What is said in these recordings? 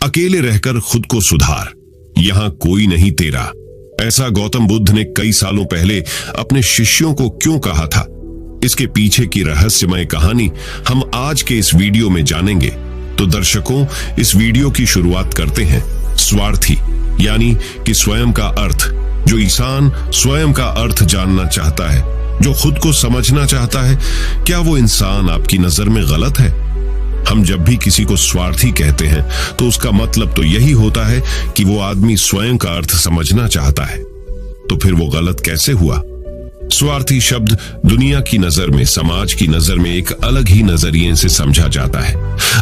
अकेले रहकर खुद को सुधार, यहां कोई नहीं तेरा। ऐसा गौतम बुद्ध ने कई सालों पहले अपने शिष्यों को क्यों कहा था? इसके पीछे की रहस्यमय कहानी हम आज के इस वीडियो में जानेंगे। तो दर्शकों, इस वीडियो की शुरुआत करते हैं स्वार्थी यानी कि स्वयं का अर्थ। जो इंसान स्वयं का अर्थ जानना चाहता है, जो खुद को समझना चाहता है, क्या वो इंसान आपकी नजर में गलत है? हम जब भी किसी को स्वार्थी कहते हैं तो उसका मतलब तो यही होता है कि वो आदमी स्वयं का अर्थ समझना चाहता है। तो फिर वो गलत कैसे हुआ? स्वार्थी शब्द दुनिया की नजर में, समाज की नजर में एक अलग ही नजरिए से समझा जाता है।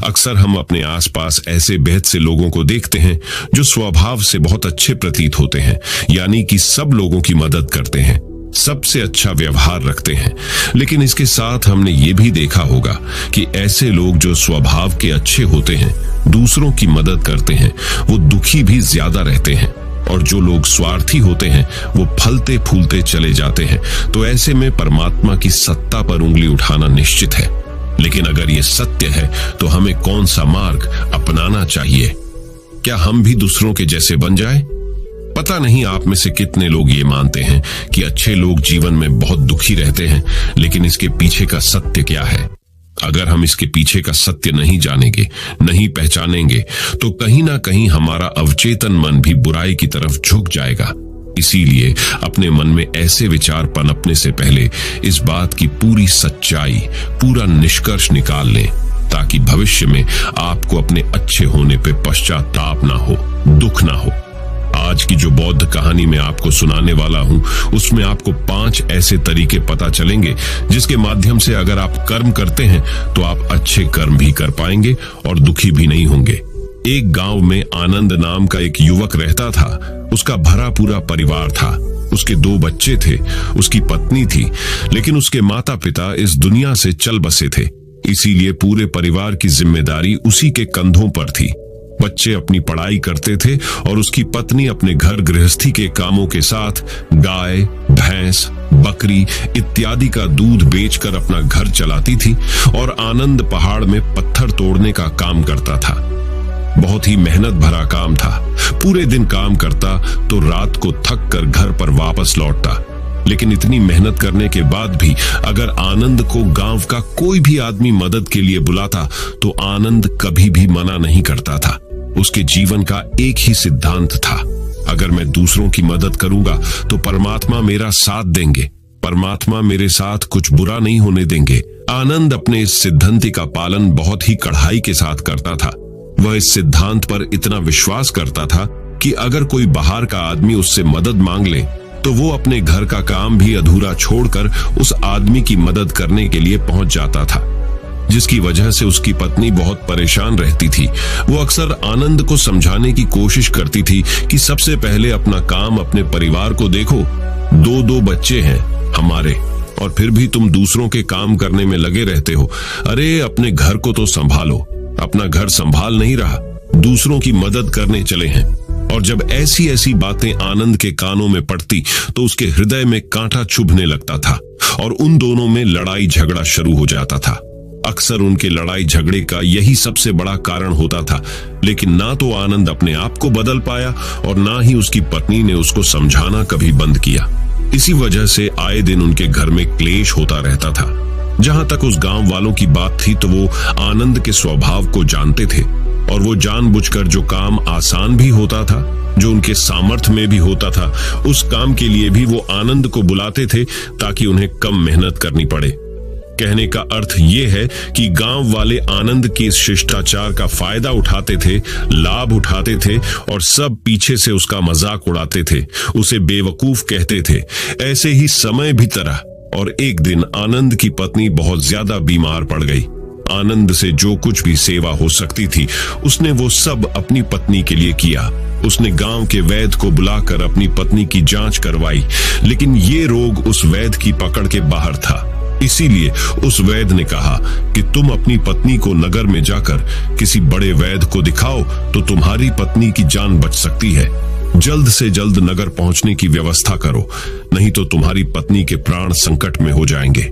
अक्सर हम अपने आसपास ऐसे बेहद से लोगों को देखते हैं जो स्वभाव से बहुत अच्छे प्रतीत होते हैं, यानी कि सब लोगों की मदद करते हैं, सबसे अच्छा व्यवहार रखते हैं। लेकिन इसके साथ हमने ये भी देखा होगा कि ऐसे लोग जो स्वभाव के अच्छे होते हैं, दूसरों की मदद करते हैं, वो दुखी भी ज्यादा रहते हैं। और जो लोग स्वार्थी होते हैं वो फलते फूलते चले जाते हैं। तो ऐसे में परमात्मा की सत्ता पर उंगली उठाना निश्चित है। लेकिन अगर ये सत्य है तो हमें कौन सा मार्ग अपनाना चाहिए? क्या हम भी दूसरों के जैसे बन जाएं? पता नहीं आप में से कितने लोग ये मानते हैं कि अच्छे लोग जीवन में बहुत दुखी रहते हैं, लेकिन इसके पीछे का सत्य क्या है? अगर हम इसके पीछे का सत्य नहीं जानेंगे, नहीं पहचानेंगे, तो कहीं ना कहीं हमारा अवचेतन मन भी बुराई की तरफ झुक जाएगा। इसीलिए अपने मन में ऐसे विचार पनपने से पहले इस बात की पूरी सच्चाई, पूरा निष्कर्ष निकाल लें, ताकि भविष्य में आपको अपने अच्छे होने पे पश्चाताप ना हो, दुख ना हो। आज की जो बौद्ध कहानी मैं आपको सुनाने वाला हूं, उसमें आपको 5 ऐसे तरीके पता चलेंगे जिसके माध्यम से अगर आप कर्म करते हैं तो आप अच्छे कर्म भी कर पाएंगे और दुखी भी नहीं होंगे। एक गांव में आनंद नाम का एक युवक रहता था। उसका भरा पूरा परिवार था। उसके 2 बच्चे थे, उसकी पत्नी थी, लेकिन उसके माता पिता इस दुनिया से चल बसे थे। इसीलिए पूरे परिवार की जिम्मेदारी उसी के कंधों पर थी। बच्चे अपनी पढ़ाई करते थे और उसकी पत्नी अपने घर गृहस्थी के कामों के साथ गाय, भैंस, बकरी इत्यादि का दूध बेचकर अपना घर चलाती थी। और आनंद पहाड़ में पत्थर तोड़ने का काम करता था। बहुत ही मेहनत भरा काम था। पूरे दिन काम करता तो रात को थक कर घर पर वापस लौटता। लेकिन इतनी मेहनत करने के बाद भी अगर आनंद को गांव का कोई भी आदमी मदद के लिए बुलाता तो आनंद कभी भी मना नहीं करता था। उसके जीवन का एक ही सिद्धांत था, अगर मैं दूसरों की मदद करूंगा तो परमात्मा मेरा साथ देंगे, परमात्मा मेरे साथ कुछ बुरा नहीं होने देंगे। आनंद अपने इस सिद्धांत का पालन बहुत ही कड़ाई के साथ करता था। वह इस सिद्धांत पर इतना विश्वास करता था कि अगर कोई बाहर का आदमी उससे मदद मांग ले तो वो अपने घर का काम भी अधूरा छोड़कर उस आदमी की मदद करने के लिए पहुंच जाता था, जिसकी वजह से उसकी पत्नी बहुत परेशान रहती थी। वो अक्सर आनंद को समझाने की कोशिश करती थी कि सबसे पहले अपना काम, अपने परिवार को देखो। 2 बच्चे हैं हमारे और फिर भी तुम दूसरों के काम करने में लगे रहते हो। अरे अपने घर को तो संभालो। अपना घर संभाल नहीं रहा, दूसरों की मदद करने चले हैं। और जब ऐसी ऐसी बातें आनंद के कानों में पड़ती तो उसके हृदय में कांटा चुभने लगता था और उन दोनों में लड़ाई झगड़ा शुरू हो जाता था। अक्सर उनके लड़ाई झगड़े का यही सबसे बड़ा कारण होता था। लेकिन ना तो आनंद अपने आप को बदल पाया और ना ही उसकी पत्नी ने उसको समझाना कभी बंद किया। इसी वजह से आए दिन उनके घर में क्लेश होता रहता था। जहां तक उस गांव वालों की बात थी तो वो आनंद के स्वभाव को जानते थे और वो जानबूझकर जो काम आसान भी होता था, जो उनके सामर्थ्य में भी होता था, उस काम के लिए भी वो आनंद को बुलाते थे ताकि उन्हें कम मेहनत करनी पड़े। कहने का अर्थ ये है कि गांव वाले आनंद के इस शिष्टाचार का फायदा उठाते थे, लाभ उठाते थे और सब पीछे से उसका मजाक उड़ाते थे, उसे बेवकूफ कहते थे। ऐसे ही समय भी तरह और एक दिन आनंद की पत्नी बहुत ज्यादा बीमार पड़ गई। आनंद से जो कुछ भी सेवा हो सकती थी उसने वो सब अपनी पत्नी के लिए किया। उसने गांव के वैद्य को बुलाकर अपनी पत्नी की जांच करवाई, लेकिन ये रोग उस वैद्य की पकड़ के बाहर था। इसीलिए उस वैद्य ने कहा कि तुम अपनी पत्नी को नगर में जाकर किसी बड़े वैद्य को दिखाओ तो तुम्हारी पत्नी की जान बच सकती है। जल्द से जल्द नगर पहुंचने की व्यवस्था करो, नहीं तो तुम्हारी पत्नी के प्राण संकट में हो जाएंगे।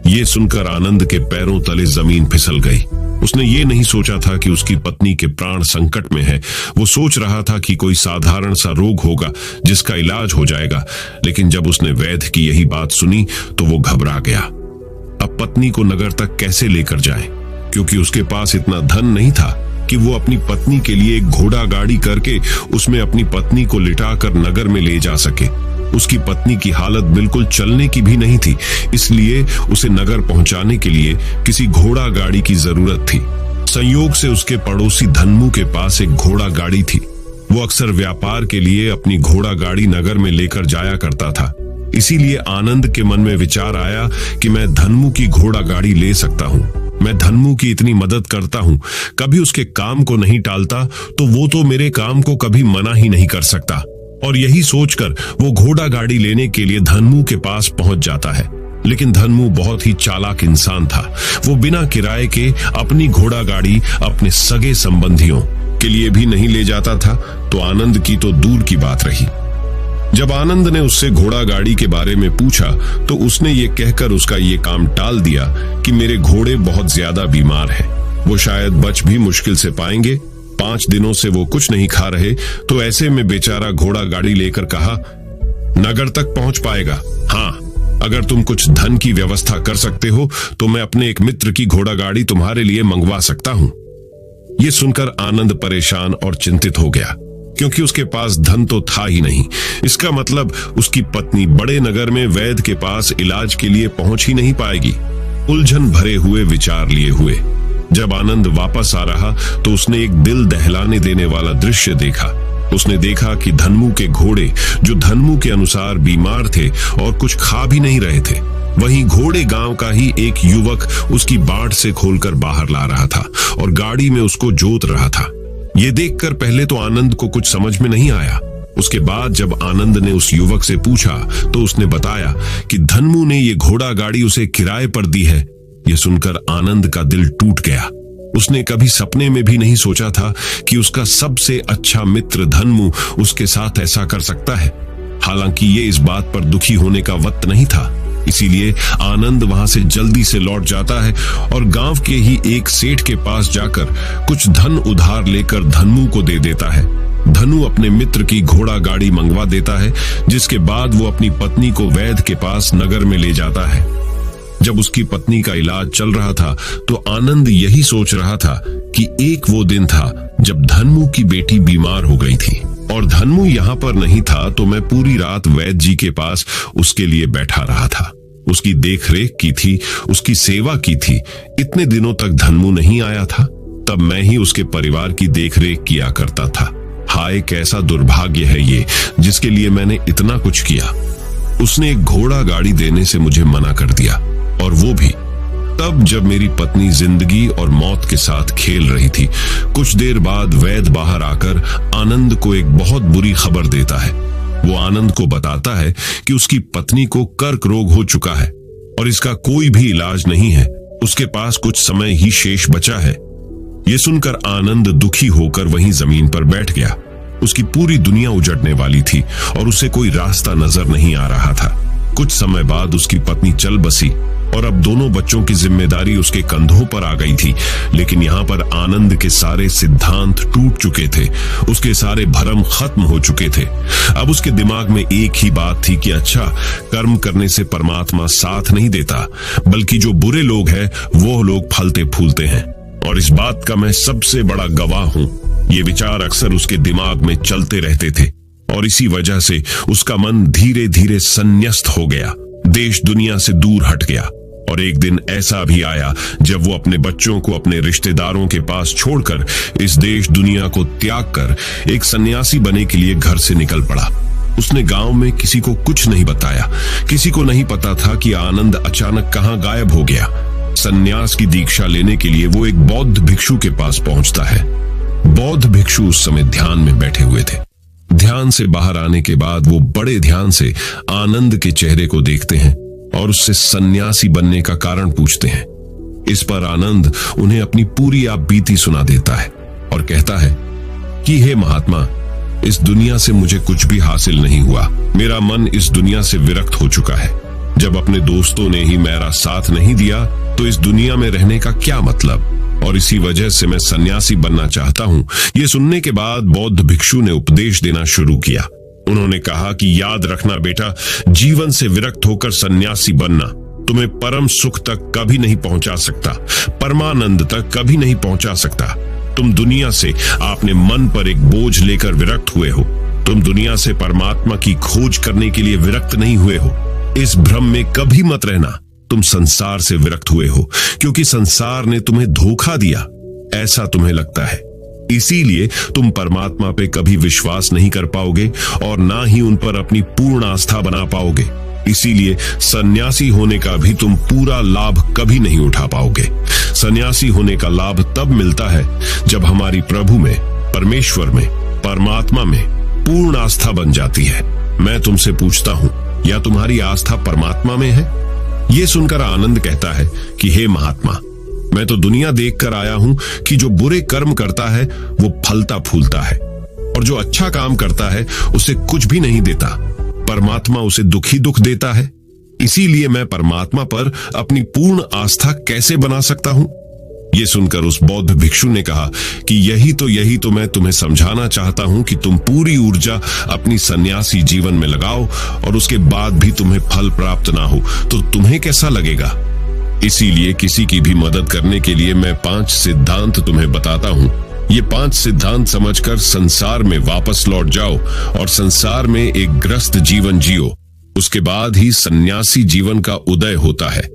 ये सुनकर आनंद के पैरों तले जमीन फिसल गई। उसने ये नहीं सोचा था कि उसकी पत्नी के प्राण संकट में है। वो सोच रहा था कि कोई साधारण सा रोग होगा जिसका इलाज हो जाएगा, लेकिन जब उसने वैद्य की यही बात सुनी तो वो घबरा गया। अब पत्नी को नगर तक कैसे लेकर जाए, क्योंकि उसके पास इतना धन नहीं था कि वो अपनी पत्नी के लिए एक घोड़ा गाड़ी करके उसमें अपनी पत्नी को लिटाकर नगर में ले जा सके। उसकी पत्नी की हालत बिल्कुल चलने की भी नहीं थी, इसलिए उसे नगर पहुंचाने के लिए किसी घोड़ा गाड़ी की जरूरत थी। संयोग से उसके पड़ोसी धन्मू के पास एक घोड़ा गाड़ी थी। वो अक्सर व्यापार के लिए अपनी घोड़ा गाड़ी नगर में लेकर जाया करता था। इसीलिए आनंद के मन में विचार आया कि मैं धन्मू की घोड़ा गाड़ी ले सकता हूँ। मैं धन्मू की इतनी मदद करता हूँ, कभी उसके काम को नहीं टालता, तो वो तो मेरे काम को कभी मना ही नहीं कर सकता। और यही सोचकर वो घोड़ा गाड़ी लेने के लिए धन्मू के पास पहुंच जाता है। लेकिन धन्मू बहुत ही चालाक इंसान था। वो बिना किराए के अपनी घोड़ा गाड़ी अपने सगे संबंधियों के लिए भी नहीं ले जाता था, तो आनंद की तो दूर की बात रही। जब आनंद ने उससे घोड़ा गाड़ी के बारे में पूछा तो उसने ये कहकर उसका ये काम टाल दिया कि मेरे घोड़े बहुत ज्यादा बीमार हैं, वो शायद बच भी मुश्किल से पाएंगे। 5 दिनों से वो कुछ नहीं खा रहे, तो ऐसे में बेचारा घोड़ा गाड़ी लेकर कहा, नगर तक पहुंच पाएगा। हाँ, अगर तुम कुछ धन की व्यवस्था कर सकते हो तो मैं अपने एक मित्र की घोड़ा गाड़ी तुम्हारे लिए मंगवा सकता हूं। ये सुनकर आनंद परेशान और चिंतित हो गया, क्योंकि उसके पास धन तो था ही नहीं। इसका मतलब उसकी पत्नी बड़े नगर में वैद्य के पास इलाज के लिए पहुंच ही नहीं पाएगी। उलझन भरे हुए विचार लिए हुए जब आनंद वापस आ रहा तो उसने एक दिल दहलाने देने वाला दृश्य देखा। उसने देखा कि धन्मू के घोड़े, जो धन्मू के अनुसार बीमार थे और कुछ खा भी नहीं रहे थे, वहीं घोड़े गांव का ही एक युवक उसकी बाट से खोलकर बाहर ला रहा था और गाड़ी में उसको जोत रहा था। ये देखकर पहले तो आनंद को कुछ समझ में नहीं आया। उसके बाद जब आनंद ने उस युवक से पूछा तो उसने बताया कि धन्मू ने ये घोड़ा गाड़ी उसे किराए पर दी है। ये सुनकर आनंद का दिल टूट गया। उसने कभी सपने में भी नहीं सोचा था कि उसका सबसे अच्छा मित्र धन्मू उसके साथ ऐसा कर सकता है। हालांकि ये इस बात पर दुखी होने का वक्त नहीं था, इसीलिए आनंद वहां से जल्दी से लौट जाता है और गांव के ही एक सेठ के पास जाकर कुछ धन उधार लेकर धन्मू को दे देता है। धनु अपने मित्र की घोड़ा गाड़ी मंगवा देता है, जिसके बाद वो अपनी पत्नी को वैद्य के पास नगर में ले जाता है। जब उसकी पत्नी का इलाज चल रहा था तो आनंद यही सोच रहा था कि एक वो दिन था जब धन्मू की बेटी बीमार हो गई थी और धन्मू यहाँ पर नहीं था, तो मैं पूरी रात वैद्य जी के पास उसके लिए बैठा रहा था। उसकी देखरेख की थी, उसकी सेवा की थी। इतने दिनों तक धन्मू नहीं आया था, तब मैं ही उसके परिवार की देखरेख किया करता था। हाय, कैसा दुर्भाग्य है ये, जिसके लिए मैंने इतना कुछ किया। उसने एक घोड़ा गाड़ी देने से मुझे मना कर दिया, और वो भी तब जब मेरी पत्नी जिंदगी और मौत के साथ खेल रही थी। कुछ देर बाद वैद्य बाहर आकर आनंद को एक बहुत बुरी खबर देता है। वो आनंद को बताता है कि उसकी पत्नी को कर्क रोग हो चुका है और इसका कोई भी इलाज नहीं है। उसके पास कुछ समय ही शेष बचा है। ये सुनकर आनंद दुखी होकर वहीं जमीन पर बैठ गया। उसकी पूरी दुनिया उजड़ने वाली थी और उसे कोई रास्ता नजर नहीं आ रहा था। कुछ समय बाद उसकी पत्नी चल बसी और अब दोनों बच्चों की जिम्मेदारी उसके कंधों पर आ गई थी। लेकिन यहाँ पर आनंद के सारे सिद्धांत टूट चुके थे, उसके सारे भरम खत्म हो चुके थे। अब उसके दिमाग में एक ही बात थी कि अच्छा, कर्म करने से परमात्मा साथ नहीं देता, बल्कि जो बुरे लोग हैं वो लोग फलते फूलते हैं, और इस बात का मैं सबसे बड़ा गवाह हूँ। ये विचार अक्सर उसके दिमाग में चलते रहते थे और इसी वजह से उसका मन धीरे धीरे संन्यस्त हो गया, देश दुनिया से दूर हट गया। और एक दिन ऐसा भी आया जब वो अपने बच्चों को अपने रिश्तेदारों के पास छोड़कर इस देश दुनिया को त्याग कर एक सन्यासी बनने के लिए घर से निकल पड़ा। उसने गांव में किसी को कुछ नहीं बताया। किसी को नहीं पता था कि आनंद अचानक कहां गायब हो गया। सन्यास की दीक्षा लेने के लिए वो एक बौद्ध भिक्षु के पास पहुंचता है। बौद्ध भिक्षु उस समय ध्यान में बैठे हुए थे। ध्यान से बाहर आने के बाद वो बड़े ध्यान से आनंद के चेहरे को देखते हैं और उससे सन्यासी बनने का कारण पूछते हैं। इस पर आनंद उन्हें अपनी पूरी आप बीती सुना देता है और कहता है कि हे महात्मा, इस दुनिया से मुझे कुछ भी हासिल नहीं हुआ। मेरा मन इस दुनिया से विरक्त हो चुका है। जब अपने दोस्तों ने ही मेरा साथ नहीं दिया तो इस दुनिया में रहने का क्या मतलब। और इसी वजह से मैं सन्यासी बनना चाहता हूं। ये सुनने के बाद बौद्ध भिक्षु ने उपदेश देना शुरू किया। उन्होंने कहा कि याद रखना बेटा, जीवन से विरक्त होकर सन्यासी बनना तुम्हें परम सुख तक कभी नहीं पहुंचा सकता, परमानंद तक कभी नहीं पहुंचा सकता। तुम दुनिया से अपने मन पर एक बोझ लेकर विरक्त हुए हो। तुम दुनिया से परमात्मा की खोज करने के लिए विरक्त नहीं हुए हो। इस भ्रम में कभी मत रहना। तुम संसार से विरक्त हुए हो क्योंकि संसार ने तुम्हें धोखा दिया, ऐसा तुम्हें लगता है। इसीलिए तुम परमात्मा पे कभी विश्वास नहीं कर पाओगे और ना ही उन पर अपनी पूर्ण आस्था बना पाओगे। इसीलिए सन्यासी होने का भी तुम पूरा लाभ कभी नहीं उठा पाओगे। सन्यासी होने का लाभ तब मिलता है जब हमारी प्रभु में, परमेश्वर में, परमात्मा में पूर्ण आस्था बन जाती है। मैं तुमसे पूछता हूं, या तुम्हारी आस्था परमात्मा में है? ये सुनकर आनंद कहता है कि हे महात्मा, मैं तो दुनिया देखकर आया हूं कि जो बुरे कर्म करता है वो फलता फूलता है, और जो अच्छा काम करता है उसे कुछ भी नहीं देता। परमात्मा उसे दुखी दुख देता है। इसीलिए मैं परमात्मा पर अपनी पूर्ण आस्था कैसे बना सकता हूं? ये सुनकर उस बौद्ध भिक्षु ने कहा कि यही तो मैं तुम्हें समझाना चाहता हूं कि तुम पूरी ऊर्जा अपनी सन्यासी जीवन में लगाओ और उसके बाद भी तुम्हें फल प्राप्त ना हो तो तुम्हें कैसा लगेगा। इसीलिए किसी की भी मदद करने के लिए मैं 5 सिद्धांत तुम्हें बताता हूं। ये 5 सिद्धांत समझकर संसार में वापस लौट जाओ और संसार में एक ग्रस्त जीवन जियो। उसके बाद ही सन्यासी जीवन का उदय होता है।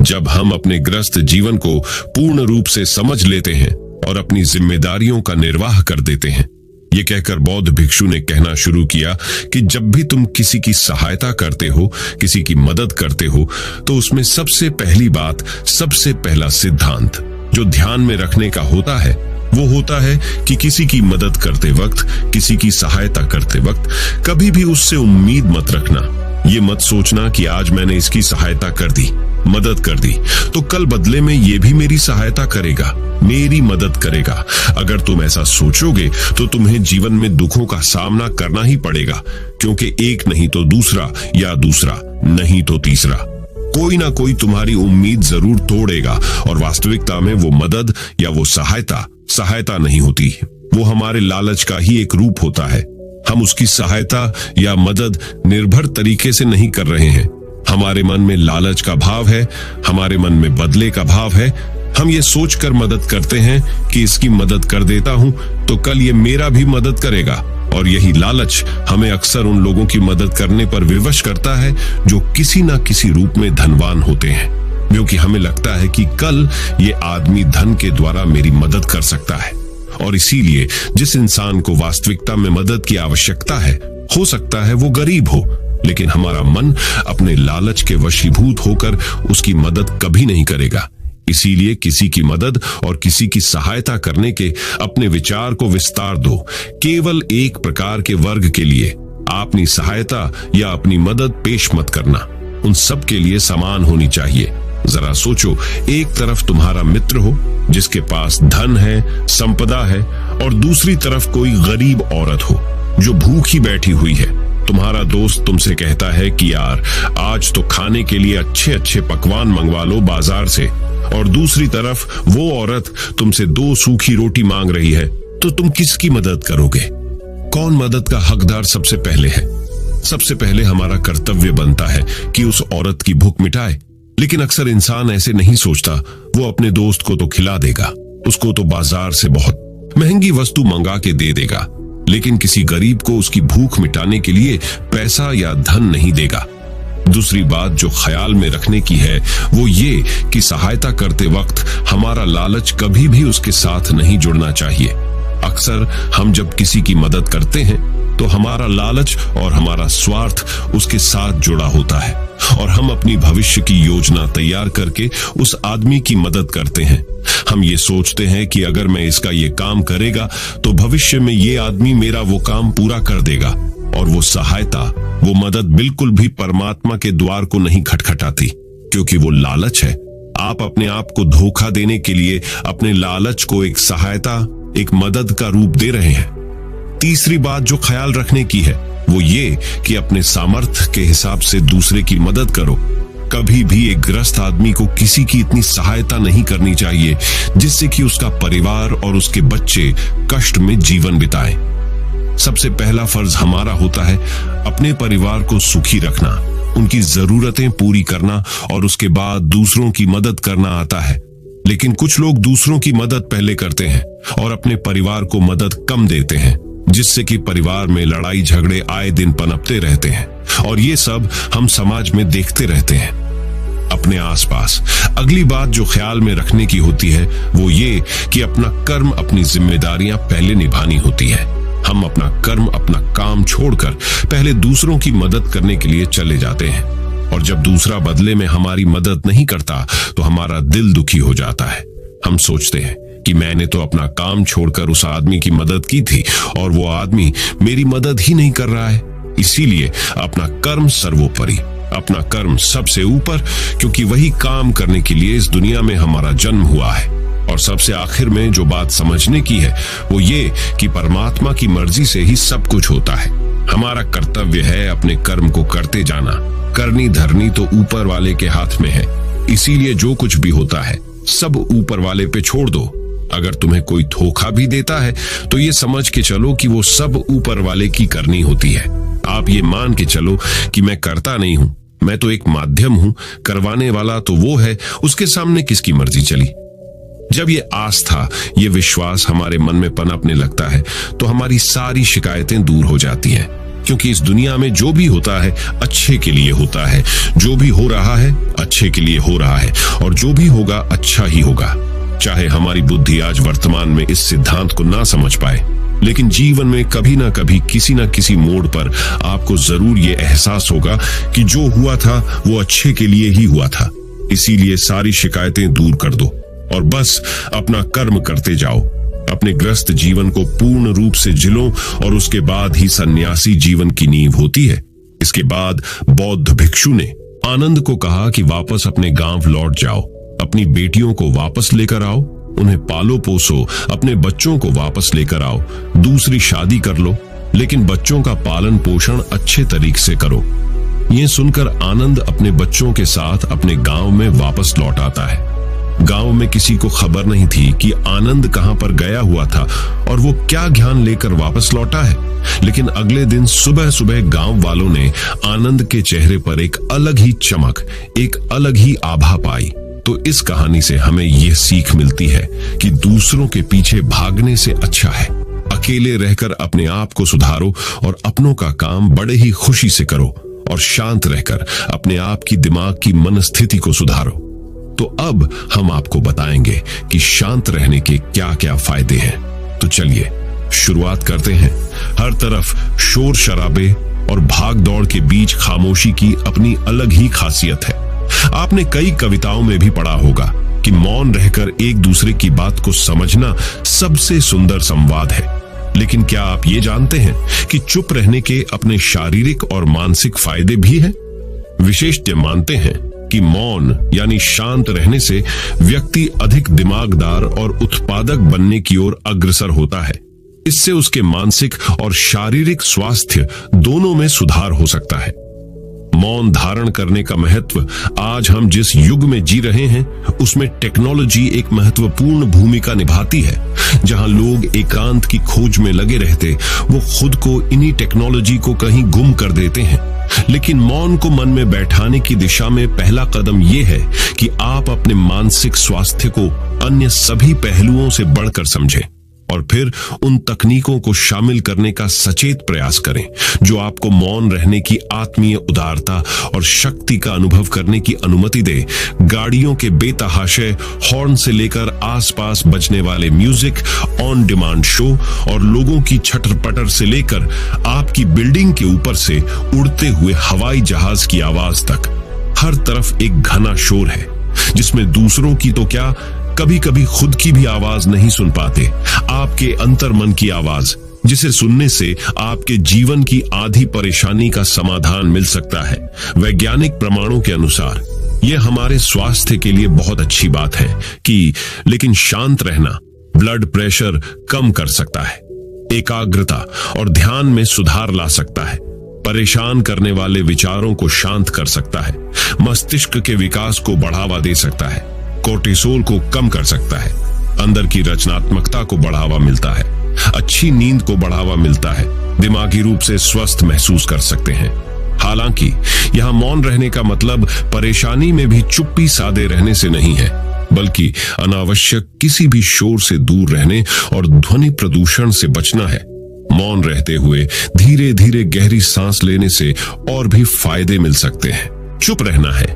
जब हम अपने ग्रस्त जीवन को पूर्ण रूप से समझ लेते हैं और अपनी जिम्मेदारियों का निर्वाह कर देते हैं। ये कहकर बौद्ध भिक्षु ने कहना शुरू किया कि जब भी तुम किसी की सहायता करते हो, किसी की मदद करते हो, तो उसमें सबसे पहली बात, सबसे पहला सिद्धांत जो ध्यान में रखने का होता है वो होता है कि किसी की मदद करते वक्त, किसी की सहायता करते वक्त कभी भी उससे उम्मीद मत रखना। ये मत सोचना कि आज मैंने इसकी सहायता कर दी, मदद कर दी, तो कल बदले में ये भी मेरी सहायता करेगा, मेरी मदद करेगा। अगर तुम ऐसा सोचोगे तो तुम्हें जीवन में दुखों का सामना करना ही पड़ेगा, क्योंकि एक नहीं तो दूसरा, या दूसरा नहीं तो तीसरा, कोई ना कोई तुम्हारी उम्मीद जरूर तोड़ेगा। और वास्तविकता में वो मदद या वो सहायता नहीं होती, वो हमारे लालच का ही एक रूप होता है। हम उसकी सहायता या मदद निर्भर तरीके से नहीं कर रहे हैं। हमारे मन में लालच का भाव है, हमारे मन में बदले का भाव है। हम ये सोचकर मदद करते हैं कि इसकी मदद कर देता हूं तो कल ये मेरा भी मदद करेगा, और यही लालच हमें अक्सर उन लोगों की मदद करने पर विवश करता है जो किसी ना किसी रूप में धनवान होते हैं, क्योंकि हमें लगता है कि कल ये आदमी धन के द्वारा मेरी मदद कर सकता है। और इसीलिए जिस इंसान को वास्तविकता में मदद की आवश्यकता है, हो सकता है वो गरीब हो, लेकिन हमारा मन अपने लालच के वशीभूत होकर उसकी मदद कभी नहीं करेगा। इसीलिए किसी की मदद और किसी की सहायता करने के अपने विचार को विस्तार दो। केवल एक प्रकार के वर्ग के लिए अपनी सहायता या अपनी मदद पेश मत करना, उन सब के लिए समान होनी चाहिए। जरा सोचो, एक तरफ तुम्हारा मित्र हो जिसके पास धन है, संपदा है, और दूसरी तरफ कोई गरीब औरत हो जो भूखी बैठी हुई है। तुम्हारा दोस्त तुमसे कहता है कि यार आज तो खाने के लिए अच्छे अच्छे पकवान मंगवा लो बाजार से, और दूसरी तरफ वो औरत तुमसे 2 सूखी रोटी मांग रही है, तो तुम किसकी मदद करोगे? कौन मदद का हकदार सबसे पहले है? सबसे पहले हमारा कर्तव्य बनता है कि उस औरत की भूख मिटाए, लेकिन अक्सर इंसान ऐसे नहीं सोचता। वो अपने दोस्त को तो खिला देगा, उसको तो बाजार से बहुत महंगी वस्तु मंगा के दे देगा, लेकिन किसी गरीब को उसकी भूख मिटाने के लिए पैसा या धन नहीं देगा। दूसरी बात जो ख्याल में रखने की है वो ये कि सहायता करते वक्त हमारा लालच कभी भी उसके साथ नहीं जुड़ना चाहिए। अक्सर हम जब किसी की मदद करते हैं तो हमारा लालच और हमारा स्वार्थ उसके साथ जुड़ा होता है, और हम अपनी भविष्य की योजना तैयार करके उस आदमी की मदद करते हैं। हम ये सोचते हैं कि अगर मैं इसका ये काम करेगा तो भविष्य में ये आदमी मेरा वो काम पूरा कर देगा, और वो सहायता, वो मदद बिल्कुल भी परमात्मा के द्वार को नहीं खटखटाती, क्योंकि वो लालच है। आप अपने आप को धोखा देने के लिए अपने लालच को एक सहायता, एक मदद का रूप दे रहे हैं। तीसरी बात जो ख्याल रखने की है वो ये कि अपने सामर्थ्य के हिसाब से दूसरे की मदद करो। कभी भी एक ग्रस्त आदमी को किसी की इतनी सहायता नहीं करनी चाहिए जिससे कि उसका परिवार और उसके बच्चे कष्ट में जीवन बिताएं। सबसे पहला फर्ज हमारा होता है अपने परिवार को सुखी रखना, उनकी जरूरतें पूरी करना और उसके बाद दूसरों की मदद करना आता है। लेकिन कुछ लोग दूसरों की मदद पहले करते हैं और अपने परिवार को मदद कम देते हैं, जिससे कि परिवार में लड़ाई झगड़े आए दिन पनपते रहते हैं और ये सब हम समाज में देखते रहते हैं अपने आसपास। अगली बात जो ख्याल में रखने की होती है वो ये कि अपना कर्म, अपनी जिम्मेदारियां पहले निभानी होती है। हम अपना कर्म, अपना काम छोड़कर पहले दूसरों की मदद करने के लिए चले जाते हैं और जब दूसरा बदले में हमारी मदद नहीं करता तो हमारा दिल दुखी हो जाता है। हम सोचते हैं कि मैंने तो अपना काम छोड़कर उस आदमी की मदद की थी और वो आदमी मेरी मदद ही नहीं कर रहा है। इसीलिए अपना कर्म सर्वोपरि, अपना कर्म सबसे ऊपर, क्योंकि वही काम करने के लिए इस दुनिया में हमारा जन्म हुआ है। और सबसे आखिर में जो बात समझने की है वो ये कि परमात्मा की मर्जी से ही सब कुछ होता है। हमारा कर्तव्य है अपने कर्म को करते जाना। करनी धरनी तो ऊपर वाले के हाथ में है, इसीलिए जो कुछ भी होता है सब ऊपर वाले पे छोड़ दो। अगर तुम्हें कोई धोखा भी देता है तो ये समझ के चलो कि वो सब ऊपर वाले की करनी होती है। आप ये मान के चलो कि मैं करता नहीं हूं, मैं तो एक माध्यम हूं, करवाने वाला तो वो है, उसके सामने किसकी मर्जी चली। जब ये आस्था, ये विश्वास हमारे मन में पनपने लगता है तो हमारी सारी शिकायतें दूर हो जाती हैं, क्योंकि इस दुनिया में जो भी होता है अच्छे के लिए होता है, जो भी हो रहा है अच्छे के लिए हो रहा है और जो भी होगा अच्छा ही होगा। चाहे हमारी बुद्धि आज वर्तमान में इस सिद्धांत को ना समझ पाए, लेकिन जीवन में कभी ना कभी किसी ना किसी मोड़ पर आपको जरूर ये एहसास होगा कि जो हुआ था वो अच्छे के लिए ही हुआ था। इसीलिए सारी शिकायतें दूर कर दो और बस अपना कर्म करते जाओ। अपने ग्रस्त जीवन को पूर्ण रूप से जिलो और उसके बाद ही सन्यासी जीवन की नींव होती है। इसके बाद बौद्ध भिक्षु ने आनंद को कहा कि वापस अपने गांव लौट जाओ, अपनी बेटियों को वापस लेकर आओ, उन्हें पालो पोसो, अपने बच्चों को वापस लेकर आओ, दूसरी शादी कर लो, लेकिन बच्चों का पालन पोषण अच्छे तरीके से करो। ये सुनकर आनंद अपने बच्चों के साथ अपने गांव में वापस लौट आता है। गांव में किसी को खबर नहीं थी कि आनंद कहां पर गया हुआ था और वो क्या ज्ञान लेकर वापस लौटा है। लेकिन अगले दिन सुबह सुबह गांव वालों ने आनंद के चेहरे पर एक अलग ही चमक, एक अलग ही आभा पाई। तो इस कहानी से हमें यह सीख मिलती है कि दूसरों के पीछे भागने से अच्छा है अकेले रहकर अपने आप को सुधारो और अपनों का काम बड़े ही खुशी से करो और शांत रहकर अपने आप की दिमाग की मनस्थिति को सुधारो। तो अब हम आपको बताएंगे कि शांत रहने के क्या क्या फायदे हैं। तो चलिए शुरुआत करते हैं। हर तरफ शोर शराबे और भाग दौड़ के बीच खामोशी की अपनी अलग ही खासियत है। आपने कई कविताओं में भी पढ़ा होगा कि मौन रहकर एक दूसरे की बात को समझना सबसे सुंदर संवाद है। लेकिन क्या आप ये जानते हैं कि चुप रहने के अपने शारीरिक और मानसिक फायदे भी हैं? विशेषज्ञ मानते हैं कि मौन यानी शांत रहने से व्यक्ति अधिक दिमागदार और उत्पादक बनने की ओर अग्रसर होता है। इससे उसके मानसिक और शारीरिक स्वास्थ्य दोनों में सुधार हो सकता है। मौन धारण करने का महत्व आज हम जिस युग में जी रहे हैं उसमें टेक्नोलॉजी एक महत्वपूर्ण भूमिका निभाती है। जहां लोग एकांत की खोज में लगे रहते वो खुद को इन्हीं टेक्नोलॉजी को कहीं गुम कर देते हैं। लेकिन मौन को मन में बैठाने की दिशा में पहला कदम यह है कि आप अपने मानसिक स्वास्थ्य को अन्य सभी पहलुओं से बढ़कर समझें और फिर उन तकनीकों को शामिल करने का सचेत प्रयास करें जो आपको मौन रहने की आत्मीय उदारता और शक्ति का अनुभव करने की अनुमति दे। गाड़ियों के बेतहाशे हॉर्न से लेकर आसपास बजने वाले म्यूजिक, ऑन डिमांड शो और लोगों की छटर पटर से लेकर आपकी बिल्डिंग के ऊपर से उड़ते हुए हवाई जहाज की आवाज तक, हर तरफ एक घना शोर है जिसमें दूसरों की तो क्या, कभी कभी खुद की भी आवाज नहीं सुन पाते। आपके अंतर मन की आवाज, जिसे सुनने से आपके जीवन की आधी परेशानी का समाधान मिल सकता है। वैज्ञानिक प्रमाणों के अनुसार यह हमारे स्वास्थ्य के लिए बहुत अच्छी बात है कि लेकिन शांत रहना ब्लड प्रेशर कम कर सकता है, एकाग्रता और ध्यान में सुधार ला सकता है, परेशान करने वाले विचारों को शांत कर सकता है, मस्तिष्क के विकास को बढ़ावा दे सकता है, कोर्टिसोल को कम कर सकता है, अंदर की रचनात्मकता को बढ़ावा मिलता है, अच्छी नींद को बढ़ावा मिलता है, दिमागी रूप से स्वस्थ महसूस कर सकते हैं। हालांकि यहाँ मौन रहने का मतलब परेशानी में भी चुप्पी साधे रहने से नहीं है, बल्कि अनावश्यक किसी भी शोर से दूर रहने और ध्वनि प्रदूषण से बचना है। मौन रहते हुए धीरे धीरे गहरी सांस लेने से और भी फायदे मिल सकते हैं। चुप रहना है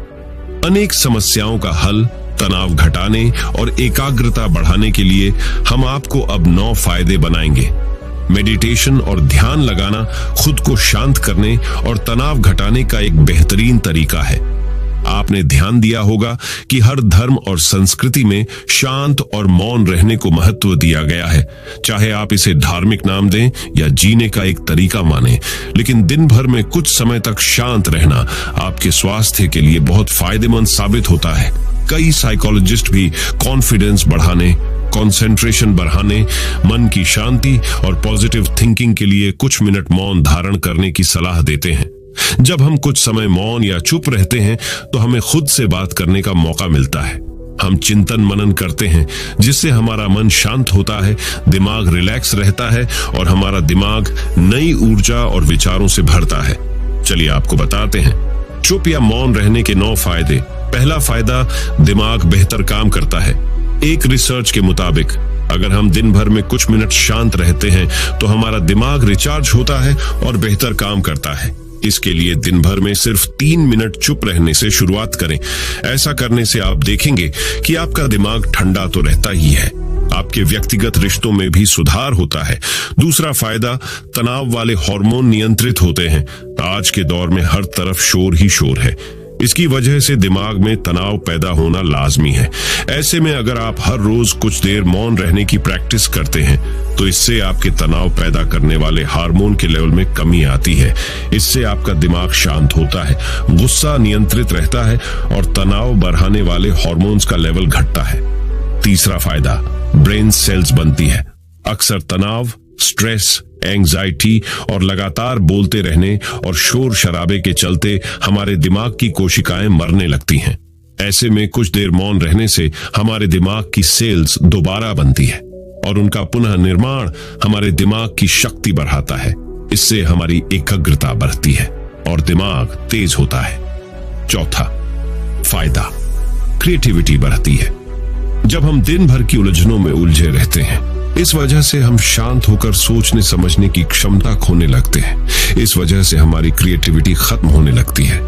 अनेक समस्याओं का हल। तनाव घटाने और एकाग्रता बढ़ाने के लिए हम आपको अब 9 फायदे बनाएंगे। मेडिटेशन और ध्यान लगाना खुद को शांत करने और तनाव घटाने का एक बेहतरीन तरीका है। आपने ध्यान दिया होगा कि हर धर्म और संस्कृति में शांत और मौन रहने को महत्व दिया गया है। चाहे आप इसे धार्मिक नाम दें या जीने का एक तरीका माने, लेकिन दिन भर में कुछ समय तक शांत रहना आपके स्वास्थ्य के लिए बहुत फायदेमंद साबित होता है। कई साइकोलॉजिस्ट भी कॉन्फिडेंस बढ़ाने, कंसंट्रेशन बढ़ाने, मन की शांति और पॉजिटिव थिंकिंग के लिए कुछ मिनट मौन धारण करने की सलाह देते हैं। जब हम कुछ समय मौन या चुप रहते हैं तो हमें खुद से बात करने का मौका मिलता है। हम चिंतन मनन करते हैं, जिससे हमारा मन शांत होता है, दिमाग रिलैक्स रहता है और हमारा दिमाग नई ऊर्जा और विचारों से भरता है। चलिए आपको बताते हैं चुप या मौन रहने के 9 फायदे। पहला फायदा, दिमाग बेहतर काम करता है। एक रिसर्च के मुताबिक अगर हम दिन भर में कुछ मिनट शांत रहते हैं तो हमारा दिमाग रिचार्ज होता है और बेहतर काम करता है। इसके लिए दिन भर में सिर्फ 3 मिनट चुप रहने से शुरुआत करें। ऐसा करने से आप देखेंगे कि आपका दिमाग ठंडा तो रहता ही है, आपके व्यक्तिगत रिश्तों में भी सुधार होता है। दूसरा फायदा, तनाव वाले हार्मोन नियंत्रित होते हैं। आज के दौर में हर तरफ शोर ही शोर है। इसकी वजह से दिमाग में तनाव पैदा होना लाजमी है। ऐसे में अगर आप हर रोज कुछ देर मौन रहने की प्रैक्टिस करते हैं तो इससे आपके तनाव पैदा करने वाले हार्मोन के लेवल में कमी आती है। इससे आपका दिमाग शांत होता है, गुस्सा नियंत्रित रहता है और तनाव बढ़ाने वाले हार्मोन्स का लेवल घटता है। तीसरा फायदा, ब्रेन सेल्स बनती है। अक्सर तनाव, स्ट्रेस, एंजाइटी और लगातार बोलते रहने और शोर शराबे के चलते हमारे दिमाग की कोशिकाएं मरने लगती हैं। ऐसे में कुछ देर मौन रहने से हमारे दिमाग की सेल्स दोबारा बनती है और उनका पुनः निर्माण हमारे दिमाग की शक्ति बढ़ाता है। इससे हमारी एकाग्रता बढ़ती है और दिमाग तेज होता है। चौथा फायदा, क्रिएटिविटी बढ़ती है। जब हम दिन भर की उलझनों में उलझे रहते हैं, इस वजह से हम शांत होकर सोचने समझने की क्षमता खोने लगते हैं। इस वजह से हमारी क्रिएटिविटी खत्म होने लगती है।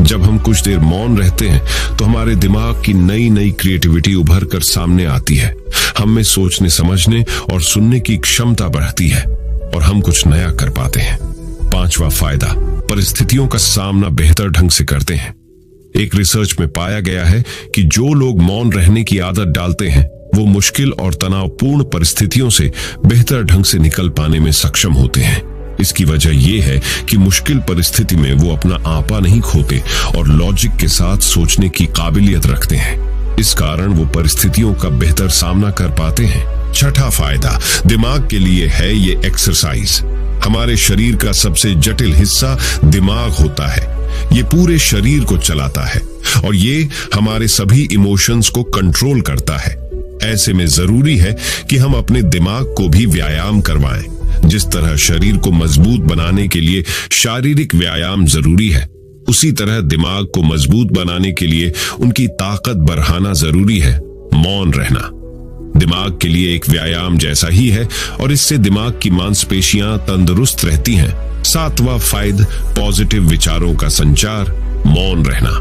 जब हम कुछ देर मौन रहते हैं तो हमारे दिमाग की नई नई क्रिएटिविटी उभर कर सामने आती है। हम में सोचने समझने और सुनने की क्षमता बढ़ती है और हम कुछ नया कर पाते हैं। पांचवा फायदा, परिस्थितियों का सामना बेहतर ढंग से करते हैं। एक रिसर्च में पाया गया है कि जो लोग मौन रहने की आदत डालते हैं वो मुश्किल और तनावपूर्ण परिस्थितियों से बेहतर ढंग से निकल पाने में सक्षम होते हैं। इसकी वजह यह है कि मुश्किल परिस्थिति में वो अपना आपा नहीं खोते और लॉजिक के साथ सोचने की काबिलियत रखते हैं। इस कारण वो परिस्थितियों का बेहतर सामना कर पाते हैं। छठा फायदा दिमाग के लिए है ये एक्सरसाइज। हमारे शरीर का सबसे जटिल हिस्सा दिमाग होता है। ये पूरे शरीर को चलाता है और ये हमारे सभी इमोशंस को कंट्रोल करता है। ऐसे में जरूरी है कि हम अपने दिमाग को भी व्यायाम करवाएं। जिस तरह शरीर को मजबूत बनाने के लिए शारीरिक व्यायाम जरूरी है, उसी तरह दिमाग को मजबूत बनाने के लिए उनकी ताकत बढ़ाना जरूरी है। मौन रहना दिमाग के लिए एक व्यायाम जैसा ही है और इससे दिमाग की मांसपेशियां तंदुरुस्त रहती हैं। सातवां फायदा पॉजिटिव विचारों का संचार। मौन रहना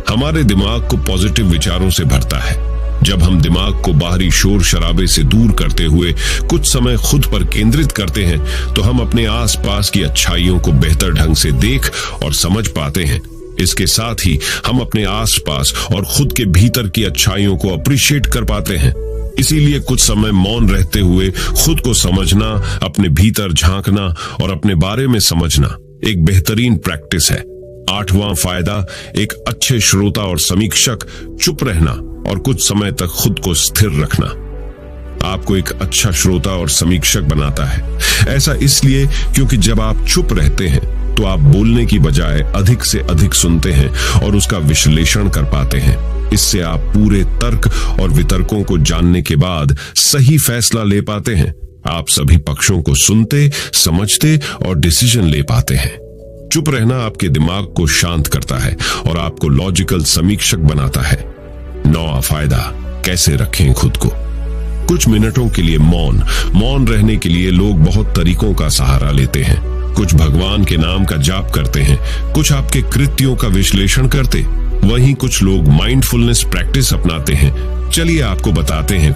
हमारे दिमाग को पॉजिटिव विचारों से भरता है। जब हम दिमाग को बाहरी शोर शराबे से दूर करते हुए कुछ समय खुद पर केंद्रित करते हैं तो हम अपने आसपास की अच्छाइयों को बेहतर ढंग से देख और समझ पाते हैं। इसके साथ ही हम अपने आसपास और खुद के भीतर की अच्छाइयों को अप्रिशिएट कर पाते हैं। इसीलिए कुछ समय मौन रहते हुए खुद को समझना, अपने भीतर झांकना और अपने बारे में समझना एक बेहतरीन प्रैक्टिस है। आठवां फायदा एक अच्छे श्रोता और समीक्षक। चुप रहना और कुछ समय तक खुद को स्थिर रखना आपको एक अच्छा श्रोता और समीक्षक बनाता है। ऐसा इसलिए क्योंकि जब आप चुप रहते हैं तो आप बोलने की बजाय अधिक से अधिक सुनते हैं और उसका विश्लेषण कर पाते हैं। इससे आप पूरे तर्क और वितर्कों को जानने के बाद सही फैसला ले पाते हैं। आप सभी पक्षों को सुनते, समझते और डिसीजन ले पाते हैं। चुप रहना आपके दिमाग को शांत करता है और आपको लॉजिकल समीक्षक बनाता है। 9वां फायदा, कैसे रखें खुद को। कुछ मिनटों के लिए मौन रहने के लिए लोग बहुत तरीकों का सहारा लेते हैं। कुछ भगवान के नाम का जाप करते हैं, कुछ आपके कृत्यों का विश्लेषण करते, वहीं कुछ लोग माइंडफुलनेस प्रैक्टिस अपनाते हैं। चलिए आपको बताते हैं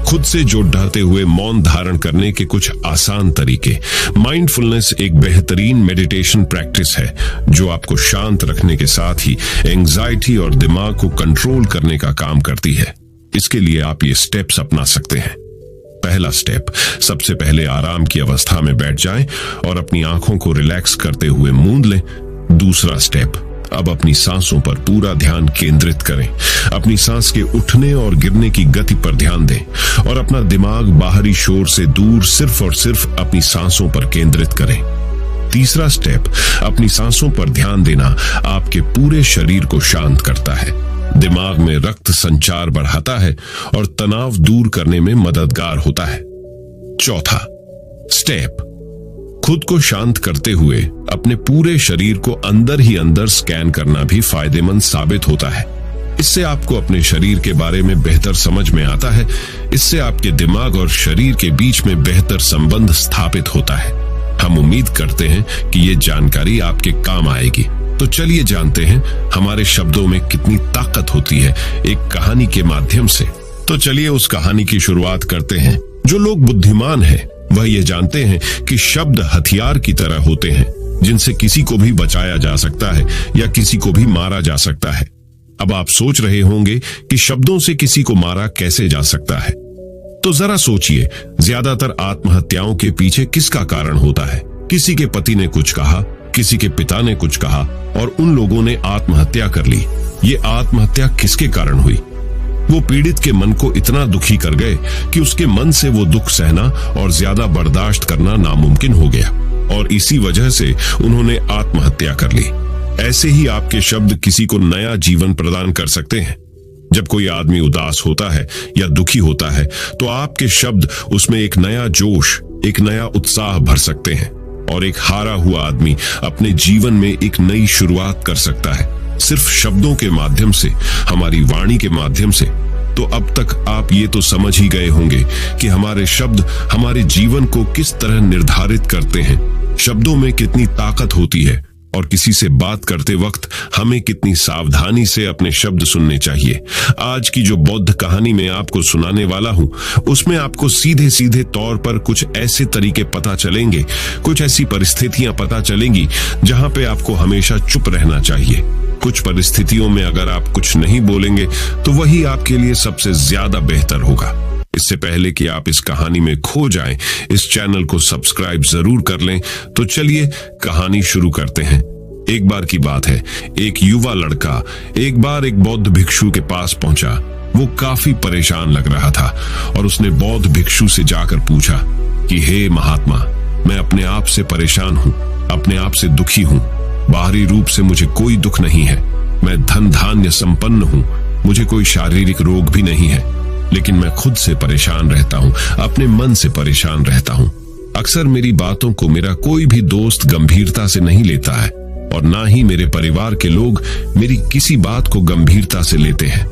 खुद से जोड़ते हुए मौन धारण करने के कुछ आसान तरीके। माइंडफुलनेस एक बेहतरीन मेडिटेशन प्रैक्टिस है जो आपको शांत रखने के साथ ही एंजाइटी और दिमाग को कंट्रोल करने का काम करती है। इसके लिए आप ये स्टेप्स अपना सकते हैं। पहला स्टेप, सबसे पहले आराम की अवस्था में बैठ जाएं और अपनी आंखों को रिलैक्स करते हुए मूंद लें। दूसरा स्टेप, अब अपनी सांसों पर पूरा ध्यान केंद्रित करें। अपनी सांस के उठने और गिरने की गति पर ध्यान दें और अपना दिमाग बाहरी शोर से दूर सिर्फ और सिर्फ अपनी सांसों पर केंद्रित करें। तीसरा स्टेप, अपनी सांसों पर ध्यान देना आपके पूरे शरीर को शांत करता है, दिमाग में रक्त संचार बढ़ाता है और तनाव दूर करने में मददगार होता है। चौथा स्टेप, खुद को शांत करते हुए अपने पूरे शरीर को अंदर ही अंदर स्कैन करना भी फायदेमंद साबित होता है। इससे आपको अपने शरीर के बारे में बेहतर समझ में आता है। इससे आपके दिमाग और शरीर के बीच में बेहतर संबंध स्थापित होता है। हम उम्मीद करते हैं कि ये जानकारी आपके काम आएगी। तो चलिए जानते हैं हमारे शब्दों में कितनी ताकत होती है एक कहानी के माध्यम से। तो चलिए उस कहानी की शुरुआत करते हैं। जो लोग बुद्धिमान हैं वह ये जानते हैं कि शब्द हथियार की तरह होते हैं जिनसे किसी को भी बचाया जा सकता है या किसी को भी मारा जा सकता है। अब आप सोच रहे होंगे कि शब्दों से किसी को मारा कैसे जा सकता है। तो जरा सोचिए, ज्यादातर आत्महत्याओं के पीछे किसका कारण होता है? किसी के पति ने कुछ कहा, किसी के पिता ने कुछ कहा और उन लोगों ने आत्महत्या कर ली। ये आत्महत्या किसके कारण हुई? वो पीड़ित के मन को इतना दुखी कर गए कि उसके मन से वो दुख सहना और ज्यादा बर्दाश्त करना नामुमकिन हो गया और इसी वजह से उन्होंने आत्महत्या कर ली। ऐसे ही आपके शब्द किसी को नया जीवन प्रदान कर सकते हैं। जब कोई आदमी उदास होता है या दुखी होता है तो आपके शब्द उसमें एक नया जोश, एक नया उत्साह भर सकते हैं और एक हारा हुआ आदमी अपने जीवन में एक नई शुरुआत कर सकता है, सिर्फ शब्दों के माध्यम से, हमारी वाणी के माध्यम से। तो अब तक आप ये तो समझ ही गए होंगे कि हमारे शब्द हमारे जीवन को किस तरह निर्धारित करते हैं। शब्दों में कितनी ताकत होती है और किसी से बात करते वक्त हमें कितनी सावधानी से अपने शब्द सुनने चाहिए। आज की जो बौद्ध कहानी मैं आपको सुनाने वाला हूं, उसमें आपको सीधे सीधे तौर पर कुछ ऐसे तरीके पता चलेंगे, कुछ ऐसी परिस्थितियां पता चलेंगी जहां पे आपको हमेशा चुप रहना चाहिए। कुछ परिस्थितियों में अगर आप कुछ नहीं बोलेंगे तो वही आपके लिए सबसे ज्यादा बेहतर होगा। इससे पहले कि आप इस कहानी में खो जाएं, इस चैनल को सब्सक्राइब जरूर कर लें। तो चलिए कहानी शुरू करते हैं। एक बार की बात है, एक युवा लड़का एक बार एक बौद्ध भिक्षु के पास पहुंचा। वो काफी परेशान लग रहा था और उसने बौद्ध भिक्षु से जाकर पूछा कि हे महात्मा, मैं अपने आप से परेशान हूँ, अपने आप से दुखी हूँ। बाहरी रूप से मुझे कोई दुख नहीं है, मैं धन धान्य संपन्न हूँ, मुझे कोई शारीरिक रोग भी नहीं है, लेकिन मैं खुद से परेशान रहता हूँ, अपने मन से परेशान रहता हूँ। अक्सर मेरी बातों को मेरा कोई भी दोस्त गंभीरता से नहीं लेता है और ना ही मेरे परिवार के लोग मेरी किसी बात को गंभीरता से लेते हैं।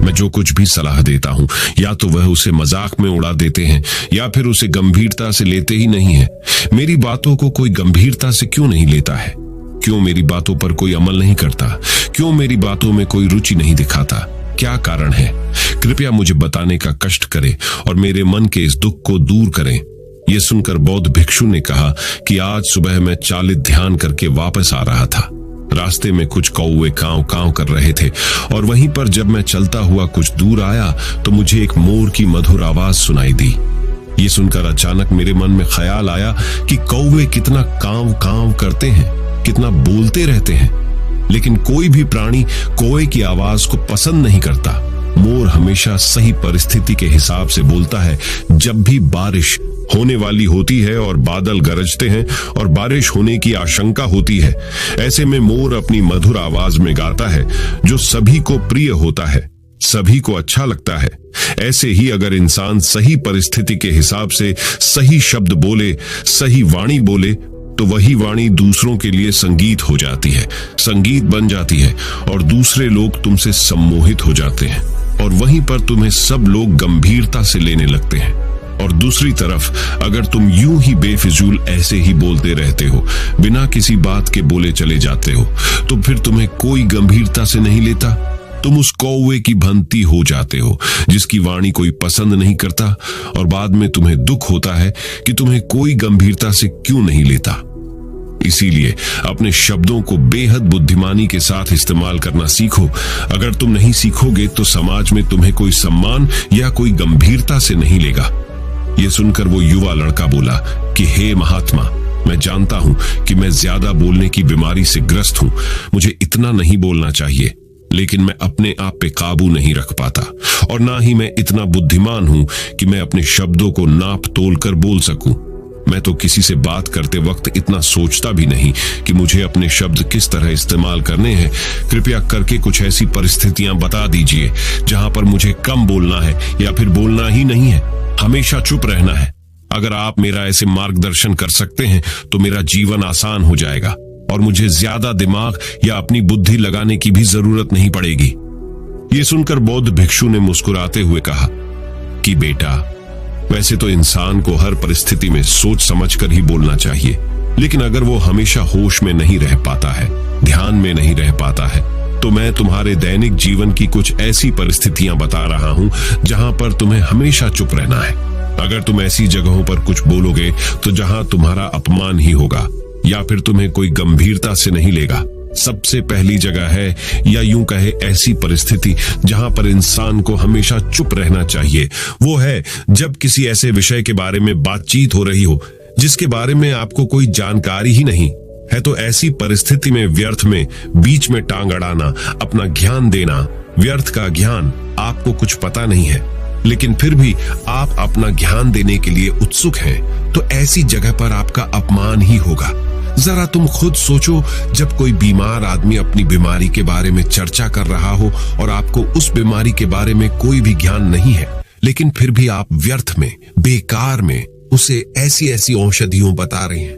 मैं जो कुछ भी सलाह देता हूँ या तो वह उसे मजाक में उड़ा देते हैं या फिर उसे गंभीरता से लेते ही नहीं है। मेरी बातों को कोई गंभीरता से क्यों नहीं लेता है? क्यों मेरी बातों पर कोई अमल नहीं करता? क्यों मेरी बातों में कोई रुचि नहीं दिखाता? क्या कारण है? कृपया मुझे बताने का कष्ट करें और मेरे मन के इस दुख को दूर करें। ये सुनकर बौद्ध भिक्षु ने कहा कि आज सुबह मैं चालित ध्यान करके वापस आ रहा था। रास्ते में कुछ कौवे कांव कांव कर रहे थे और वहीं पर जब मैं चलता हुआ कुछ दूर आया तो मुझे एक मोर की मधुर आवाज सुनाई दी। ये सुनकर अचानक मेरे मन में ख्याल आया कि कौवे कितना कांव कांव करते हैं, कितना बोलते रहते हैं, लेकिन कोई भी प्राणी कौवे की आवाज को पसंद नहीं करता। मोर हमेशा सही परिस्थिति के हिसाब से बोलता है। जब भी बारिश होने वाली होती है और बादल गरजते हैं और बारिश होने की आशंका होती है, ऐसे में मोर अपनी मधुर आवाज में गाता है, जो सभी को प्रिय होता है, सभी को अच्छा लगता है। ऐसे ही अगर इंसान सही परिस्थिति के हिसाब से सही शब्द बोले, सही वाणी बोले, तो वही वाणी दूसरों के लिए संगीत हो जाती है, संगीत बन जाती है और दूसरे लोग तुमसे सम्मोहित हो जाते हैं और वहीं पर तुम्हें सब लोग गंभीरता से लेने लगते हैं। और दूसरी तरफ अगर तुम यूं ही बेफिजूल ऐसे ही बोलते रहते हो, बिना किसी बात के बोले चले जाते हो, तो फिर तुम्हें कोई गंभीरता से नहीं लेता। तुम उस कौवे की भंती हो जाते हो जिसकी वाणी कोई पसंद नहीं करता और बाद में तुम्हें दुख होता है कि तुम्हें कोई गंभीरता से क्यों नहीं लेता। इसीलिए अपने शब्दों को बेहद बुद्धिमानी के साथ इस्तेमाल करना सीखो। अगर तुम नहीं सीखोगे तो समाज में तुम्हें कोई सम्मान या कोई गंभीरता से नहीं लेगा। ये सुनकर वो युवा लड़का बोला कि हे महात्मा, मैं जानता हूं कि मैं ज्यादा बोलने की बीमारी से ग्रस्त हूं, मुझे इतना नहीं बोलना चाहिए, लेकिन मैं अपने आप पे काबू नहीं रख पाता और ना ही मैं इतना बुद्धिमान हूं कि मैं अपने शब्दों को नाप तोल कर बोल सकूं। मैं तो किसी से बात करते वक्त इतना सोचता भी नहीं कि मुझे अपने शब्द किस तरह इस्तेमाल करने हैं। कृपया करके कुछ ऐसी परिस्थितियां बता दीजिए जहां पर मुझे कम बोलना है या फिर बोलना ही नहीं है, हमेशा चुप रहना है। अगर आप मेरा ऐसे मार्गदर्शन कर सकते हैं तो मेरा जीवन आसान हो जाएगा और मुझे ज्यादा दिमाग या अपनी बुद्धि लगाने की भी जरूरत नहीं पड़ेगी। ये सुनकर बौद्ध भिक्षु ने मुस्कुराते हुए कहा कि बेटा, वैसे तो इंसान को हर परिस्थिति में सोच समझकर ही बोलना चाहिए, लेकिन अगर वो हमेशा होश में नहीं रह पाता है, ध्यान में नहीं रह पाता है, तो मैं तुम्हारे दैनिक जीवन की कुछ ऐसी परिस्थितियां बता रहा हूं जहां पर तुम्हें हमेशा चुप रहना है। अगर तुम ऐसी जगहों पर कुछ बोलोगे तो जहां तुम्हारा अपमान ही होगा या फिर तुम्हें कोई गंभीरता से नहीं लेगा। सबसे पहली जगह है, या यूं कहे ऐसी परिस्थिति जहां पर इंसान को हमेशा चुप रहना चाहिए, वो है जब किसी ऐसे विषय के बारे में बातचीत हो रही हो जिसके बारे में आपको कोई जानकारी ही नहीं है। तो ऐसी परिस्थिति में व्यर्थ में बीच में टांग अड़ाना, अपना ज्ञान देना, व्यर्थ का ज्ञान, आपको कुछ पता नहीं है लेकिन फिर भी आप अपना ज्ञान देने के लिए उत्सुक हैं, तो ऐसी जगह पर आपका अपमान ही होगा। जरा तुम खुद सोचो, जब कोई बीमार आदमी अपनी बीमारी के बारे में चर्चा कर रहा हो और आपको उस बीमारी के बारे में कोई भी ज्ञान नहीं है, लेकिन फिर भी आप व्यर्थ में, बेकार में उसे ऐसी ऐसी औषधियों बता रहे हैं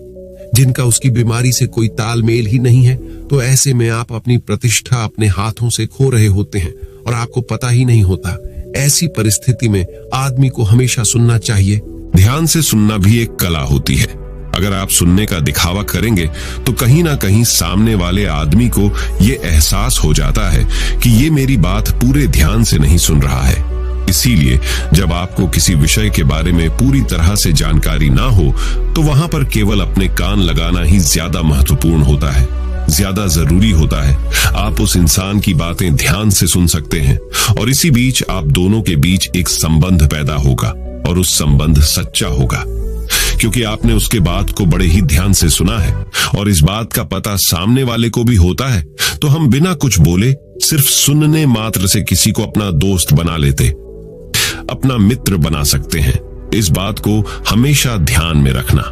जिनका उसकी बीमारी से कोई तालमेल ही नहीं है, तो ऐसे में आप अपनी प्रतिष्ठा अपने हाथों से खो रहे होते हैं और आपको पता ही नहीं होता। ऐसी परिस्थिति में आदमी को हमेशा सुनना चाहिए। ध्यान से सुनना भी एक कला होती है। अगर आप सुनने का दिखावा करेंगे तो कहीं ना कहीं सामने वाले आदमी को ये एहसास हो जाता है कि ये मेरी बात पूरे ध्यान से नहीं सुन रहा है। इसीलिए जब आपको किसी विषय के बारे में पूरी तरह से जानकारी ना हो तो वहां पर केवल अपने कान लगाना ही ज्यादा महत्वपूर्ण होता है, ज्यादा जरूरी होता है। आप उस इंसान की बातें ध्यान से सुन सकते हैं और इसी बीच आप दोनों के बीच एक संबंध पैदा होगा और उस संबंध सच्चा होगा, क्योंकि आपने उसके बात को बड़े ही ध्यान से सुना है और इस बात का पता सामने वाले को भी होता है। तो हम बिना कुछ बोले, सिर्फ सुनने मात्र से किसी को अपना दोस्त बना लेते, अपना मित्र बना सकते हैं। इस बात को हमेशा ध्यान में रखना।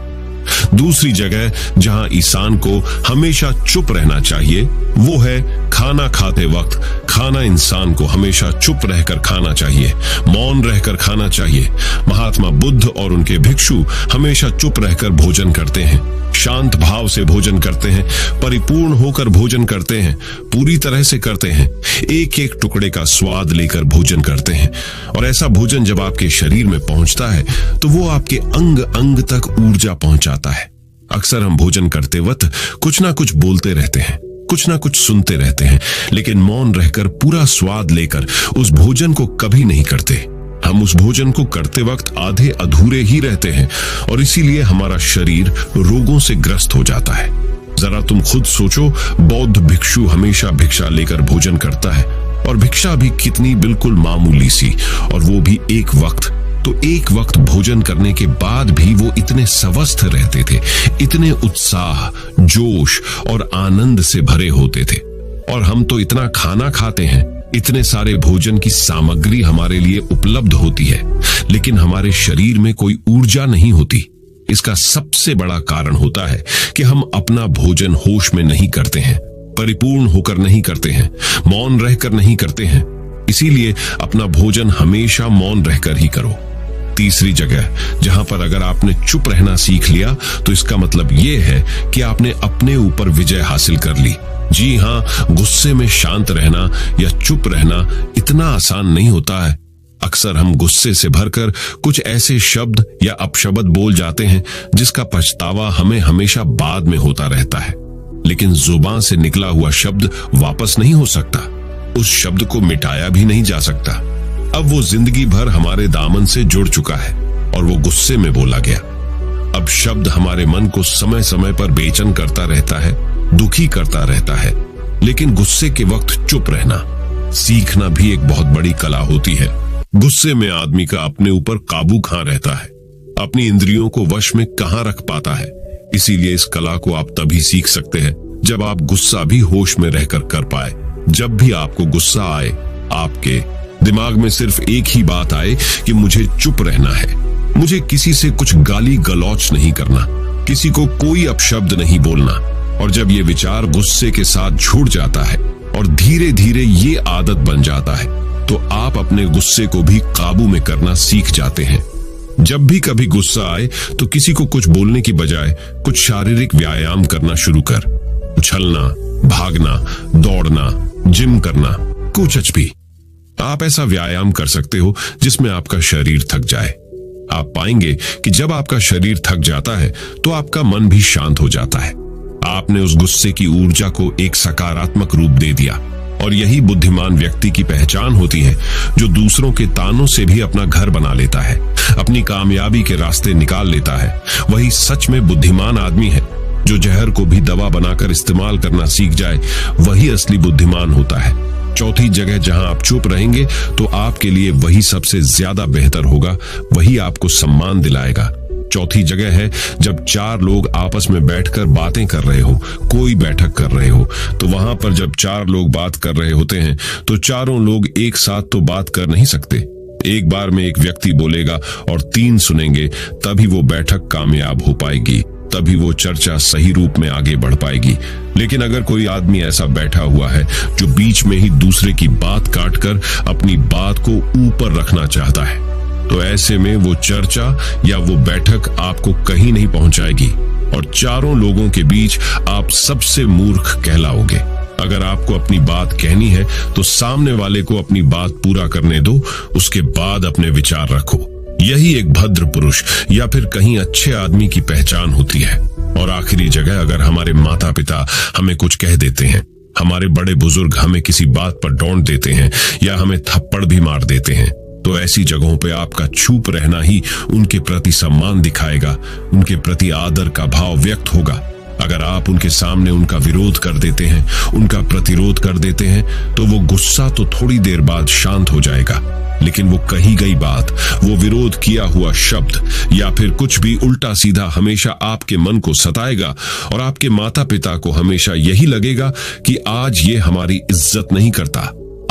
दूसरी जगह जहां इंसान को हमेशा चुप रहना चाहिए वो है खाना खाते वक्त। खाना इंसान को हमेशा चुप रहकर खाना चाहिए, मौन रहकर खाना चाहिए। महात्मा बुद्ध और उनके भिक्षु हमेशा चुप रहकर भोजन करते हैं, शांत भाव से भोजन करते हैं, परिपूर्ण होकर भोजन करते हैं, पूरी तरह से करते हैं, एक एक टुकड़े का स्वाद लेकर भोजन करते हैं। और ऐसा भोजन जब आपके शरीर में पहुंचता है तो वो आपके अंग अंग तक ऊर्जा पहुंचाता है। अक्सर हम भोजन करते वक्त कुछ ना कुछ बोलते रहते हैं, कुछ ना कुछ सुनते रहते हैं, लेकिन मौन रहकर पूरा स्वाद लेकर उस भोजन को कभी नहीं करते। हम उस भोजन को करते वक्त आधे अधूरे ही रहते हैं और इसीलिए हमारा शरीर रोगों से ग्रस्त हो जाता है। जरा तुम खुद सोचो, बौद्ध भिक्षु हमेशा भिक्षा लेकर भोजन करता है और भिक्षा भी कितनी बिल्कुल मामूली सी, और वो भी एक वक्त। तो एक वक्त भोजन करने के बाद भी वो इतने स्वस्थ रहते थे, इतने उत्साह, जोश और आनंद से भरे होते थे। और हम तो इतना खाना खाते हैं इतने सारे भोजन की सामग्री हमारे लिए उपलब्ध होती है, लेकिन हमारे शरीर में कोई ऊर्जा नहीं होती। इसका सबसे बड़ा कारण होता है कि हम अपना भोजन होश में नहीं करते हैं, परिपूर्ण होकर नहीं करते हैं, मौन रहकर नहीं करते हैं। इसीलिए अपना भोजन हमेशा मौन रहकर ही करो। तीसरी जगह जहां पर अगर आपने चुप रहना सीख लिया तो इसका मतलब यह है कि आपने अपने ऊपर विजय हासिल कर ली। जी हां, गुस्से में शांत रहना या चुप रहना इतना आसान नहीं होता है। अक्सर हम गुस्से से भरकर कुछ ऐसे शब्द या अपशब्द बोल जाते हैं जिसका पछतावा हमें हमेशा बाद में होता रहता है। लेकिन जुबान से निकला हुआ शब्द वापस नहीं हो सकता, उस शब्द को मिटाया भी नहीं जा सकता। अब वो जिंदगी भर हमारे दामन से जुड़ चुका है और वो गुस्से में बोला गया। अब शब्द हमारे मन को समय समय पर बेचैन करता रहता है, दुखी करता रहता है। लेकिन गुस्से के वक्त चुप रहना सीखना भी एक बहुत बड़ी कला होती है। गुस्से में आदमी का अपने ऊपर काबू कहां रहता है, अपनी इंद्रियों को वश में कहां रख पाता है। इसीलिए इस कला को आप तभी सीख सकते हैं जब आप गुस्सा भी होश में रहकर कर पाए। जब भी आपको गुस्सा आए, आपके दिमाग में सिर्फ एक ही बात आए कि मुझे चुप रहना है, मुझे किसी से कुछ गाली गलौच नहीं करना, किसी को कोई अपशब्द नहीं बोलना। और जब ये विचार गुस्से के साथ जुड़ जाता है और धीरे धीरे ये आदत बन जाता है, तो आप अपने गुस्से को भी काबू में करना सीख जाते हैं। जब भी कभी गुस्सा आए तो किसी को कुछ बोलने की बजाय कुछ शारीरिक व्यायाम करना शुरू कर। उछलना, भागना, दौड़ना, जिम करना, कुछ भी। आप ऐसा व्यायाम कर सकते हो जिसमें आपका शरीर थक जाए। आप पाएंगे कि जब आपका शरीर थक जाता है तो आपका मन भी शांत हो जाता है। आपने उस गुस्से की ऊर्जा को एक सकारात्मक रूप दे दिया। और यही बुद्धिमान व्यक्ति की पहचान होती है, जो दूसरों के तानों से भी अपना घर बना लेता है, अपनी कामयाबी के रास्ते निकाल लेता है। वही सच में बुद्धिमान आदमी है। जो जहर को भी दवा बनाकर इस्तेमाल करना सीख जाए, वही असली बुद्धिमान होता है। चौथी जगह जहां आप चुप रहेंगे तो आपके लिए वही सबसे ज्यादा बेहतर होगा, वही आपको सम्मान दिलाएगा। चौथी जगह है जब चार लोग आपस में बैठकर बातें कर रहे हो, कोई बैठक कर रहे हो, तो वहां पर जब चार लोग बात कर रहे होते हैं तो चारों लोग एक साथ तो बात कर नहीं सकते। एक बार में एक व्यक्ति बोलेगा और तीन सुनेंगे, तभी वो बैठक कामयाब हो पाएगी, तभी वो चर्चा सही रूप में आगे बढ़ पाएगी। लेकिन अगर कोई आदमी ऐसा बैठा हुआ है जो बीच में ही दूसरे की बात काटकर अपनी बात को ऊपर रखना चाहता है, तो ऐसे में वो चर्चा या वो बैठक आपको कहीं नहीं पहुंचाएगी और चारों लोगों के बीच आप सबसे मूर्ख कहलाओगे। अगर आपको अपनी बात कहनी है तो सामने वाले को अपनी बात पूरा करने दो, उसके बाद अपने विचार रखो। यही एक भद्र पुरुष या फिर कहीं अच्छे आदमी की पहचान होती है। और आखिरी जगह, अगर हमारे माता पिता हमें कुछ कह देते हैं, हमारे बड़े बुजुर्ग हमें किसी बात पर डांट देते हैं या हमें थप्पड़ भी मार देते हैं, तो ऐसी जगहों पे आपका चुप रहना ही उनके प्रति सम्मान दिखाएगा, उनके प्रति आदर का भाव व्यक्त होगा। अगर आप उनके सामने उनका विरोध कर देते हैं, उनका प्रतिरोध कर देते हैं, तो वो गुस्सा तो थोड़ी देर बाद शांत हो जाएगा, लेकिन वो कही गई बात, वो विरोध किया हुआ शब्द या फिर कुछ भी उल्टा सीधा हमेशा आपके मन को सताएगा और आपके माता पिता को हमेशा यही लगेगा कि आज ये हमारी इज्जत नहीं करता,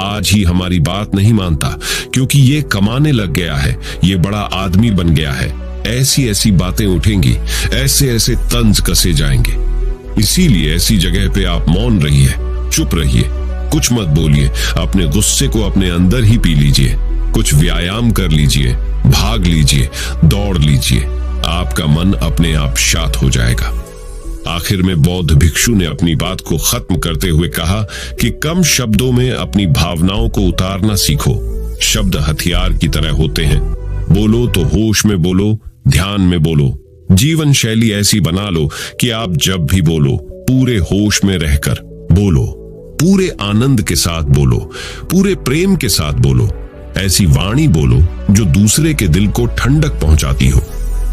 आज ही हमारी बात नहीं मानता, क्योंकि ये कमाने लग गया है, ये बड़ा आदमी बन गया है। ऐसी ऐसी बातें उठेंगी, ऐसे ऐसे तंज कसे जाएंगे। इसीलिए ऐसी जगह पे आप मौन रहिए, चुप रहिए, कुछ मत बोलिए, अपने गुस्से को अपने अंदर ही पी लीजिए, कुछ व्यायाम कर लीजिए, भाग लीजिए, दौड़ लीजिए, आपका मन अपने आप शांत हो जाएगा। आखिर में बौद्ध भिक्षु ने अपनी बात को खत्म करते हुए कहा कि कम शब्दों में अपनी भावनाओं को उतारना सीखो। शब्द हथियार की तरह होते हैं। बोलो तो होश में बोलो, ध्यान में बोलो। जीवन शैली ऐसी बना लो कि आप जब भी बोलो पूरे होश में रहकर बोलो, पूरे आनंद के साथ बोलो, पूरे प्रेम के साथ बोलो। ऐसी वाणी बोलो जो दूसरे के दिल को ठंडक पहुंचाती हो,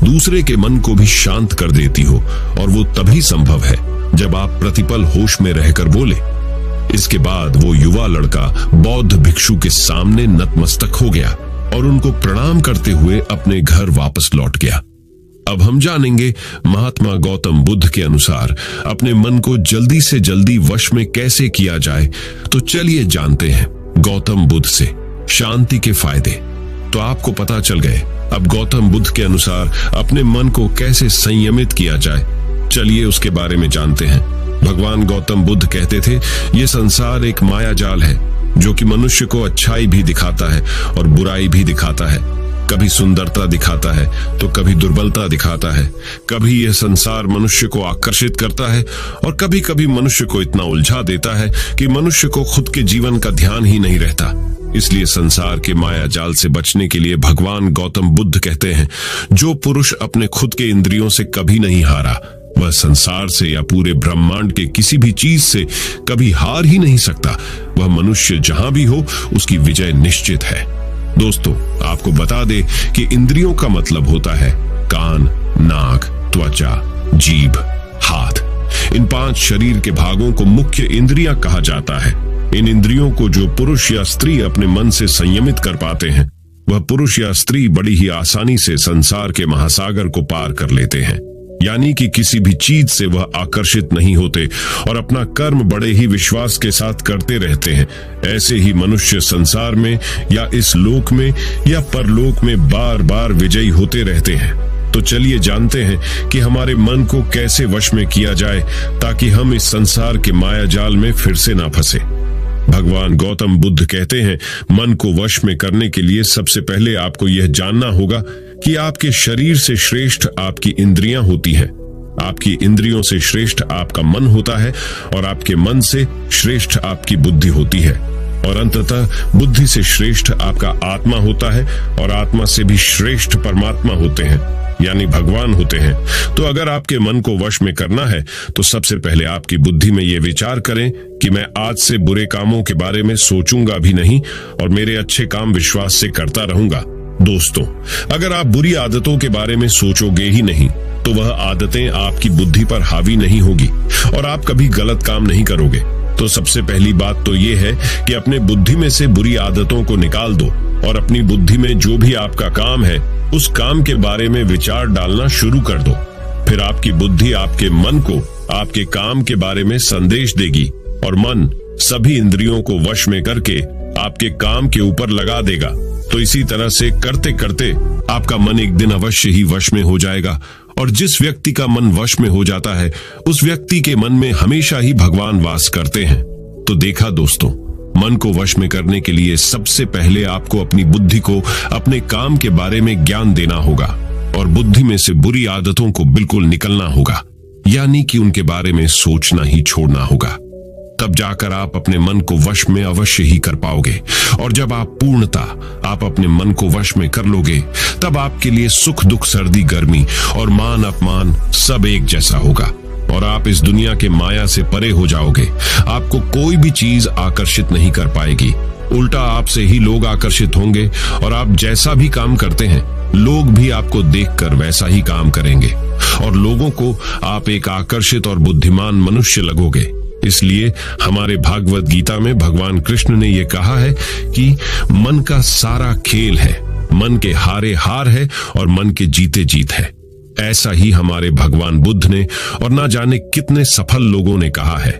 दूसरे के मन को भी शांत कर देती हो, और वो तभी संभव है जब आप प्रतिपल होश में रहकर बोले। इसके बाद वो युवा लड़का बौद्ध भिक्षु के सामने नतमस्तक हो गया और उनको प्रणाम करते हुए अपने घर वापस लौट गया। अब हम जानेंगे महात्मा गौतम बुद्ध के अनुसार अपने मन को जल्दी से जल्दी वश में कैसे किया जाए। तो चलिए जानते हैं। गौतम बुद्ध से शांति के फायदे। तो आपको पता चल गए अब गौतम बुद्ध के अनुसार अपने मन को कैसे संयमित किया जाए। चलिए उसके बारे में जानते हैं। भगवान गौतम बुद्ध कहते थे, ये संसार एक माया जाल है जो कि मनुष्य को अच्छाई भी दिखाता है और बुराई भी दिखाता है। कभी सुंदरता दिखाता है तो कभी दुर्बलता दिखाता है। कभी यह संसार मनुष्य को आकर्षित करता है और कभी कभी मनुष्य को इतना उलझा देता है कि मनुष्य को खुद के जीवन का ध्यान ही नहीं रहता। इसलिए संसार के माया जाल से बचने के लिए भगवान गौतम बुद्ध कहते हैं, जो पुरुष अपने खुद के इंद्रियों से कभी नहीं हारा, वह संसार से या पूरे ब्रह्मांड के किसी भी चीज से कभी हार ही नहीं सकता। वह मनुष्य जहां भी हो उसकी विजय निश्चित है। दोस्तों, आपको बता दे कि इंद्रियों का मतलब होता है कान, नाक, त्वचा, जीभ, हाथ। इन 5 शरीर के भागों को मुख्य इंद्रियां कहा जाता है। इन इंद्रियों को जो पुरुष या स्त्री अपने मन से संयमित कर पाते हैं, वह पुरुष या स्त्री बड़ी ही आसानी से संसार के महासागर को पार कर लेते हैं। यानी कि किसी भी चीज से वह आकर्षित नहीं होते और अपना कर्म बड़े ही विश्वास के साथ करते रहते हैं। ऐसे ही मनुष्य संसार में या इस लोक में या परलोक में बार बार विजयी होते रहते हैं। तो चलिए जानते हैं कि हमारे मन को कैसे वश में किया जाए ताकि हम इस संसार के माया जाल में फिर से ना फंसे। भगवान गौतम बुद्ध कहते हैं, मन को वश में करने के लिए सबसे पहले आपको यह जानना होगा कि आपके शरीर से श्रेष्ठ आपकी इंद्रियां होती हैं। आपकी इंद्रियों से श्रेष्ठ आपका मन होता है और आपके मन से श्रेष्ठ आपकी बुद्धि होती है और अंततः बुद्धि से श्रेष्ठ आपका आत्मा होता है और आत्मा से भी श्रेष्ठ परमात्मा होते हैं, यानी भगवान होते हैं। तो अगर आपके मन को वश में करना है तो सबसे पहले आपकी बुद्धि में यह विचार करें कि मैं आज से बुरे कामों के बारे में सोचूंगा भी नहीं और मेरे अच्छे काम विश्वास से करता रहूंगा। दोस्तों, अगर आप बुरी आदतों के बारे में सोचोगे ही नहीं तो वह आदतें आपकी बुद्धि पर हावी नहीं होगी और आप कभी गलत काम नहीं करोगे। तो सबसे पहली बात तो यह है कि अपने बुद्धि में से बुरी आदतों को निकाल दो और अपनी बुद्धि में जो भी आपका काम है उस काम के बारे में विचार डालना शुरू कर दो। फिर आपकी बुद्धि आपके मन को आपके काम के बारे में संदेश देगी और मन सभी इंद्रियों को वश में करके आपके काम के ऊपर लगा देगा। तो इसी तरह से करते करते आपका मन एक दिन अवश्य ही वश में हो जाएगा और जिस व्यक्ति का मन वश में हो जाता है उस व्यक्ति के मन में हमेशा ही भगवान वास करते हैं। तो देखा दोस्तों, मन को वश में करने के लिए सबसे पहले आपको अपनी बुद्धि को अपने काम के बारे में ज्ञान देना होगा और बुद्धि में से बुरी आदतों को बिल्कुल निकलना होगा, यानी कि उनके बारे में सोचना ही छोड़ना होगा। तब जाकर आप अपने मन को वश में अवश्य ही कर पाओगे और जब आप अपने मन को वश में कर लोगे तब आपके लिए सुख दुख, सर्दी गर्मी और मान अपमान सब एक जैसा होगा और आप इस दुनिया के माया से परे हो जाओगे। आपको कोई भी चीज आकर्षित नहीं कर पाएगी, उल्टा आपसे ही लोग आकर्षित होंगे और आप जैसा भी काम करते हैं लोग भी आपको देखकर वैसा ही काम करेंगे और लोगों को आप एक आकर्षित और बुद्धिमान मनुष्य लगोगे। इसलिए हमारे भागवत गीता में भगवान कृष्ण ने यह कहा है कि मन का सारा खेल है, मन के हारे हार है और मन के जीते जीत है। ऐसा ही हमारे भगवान बुद्ध ने और ना जाने कितने सफल लोगों ने कहा है।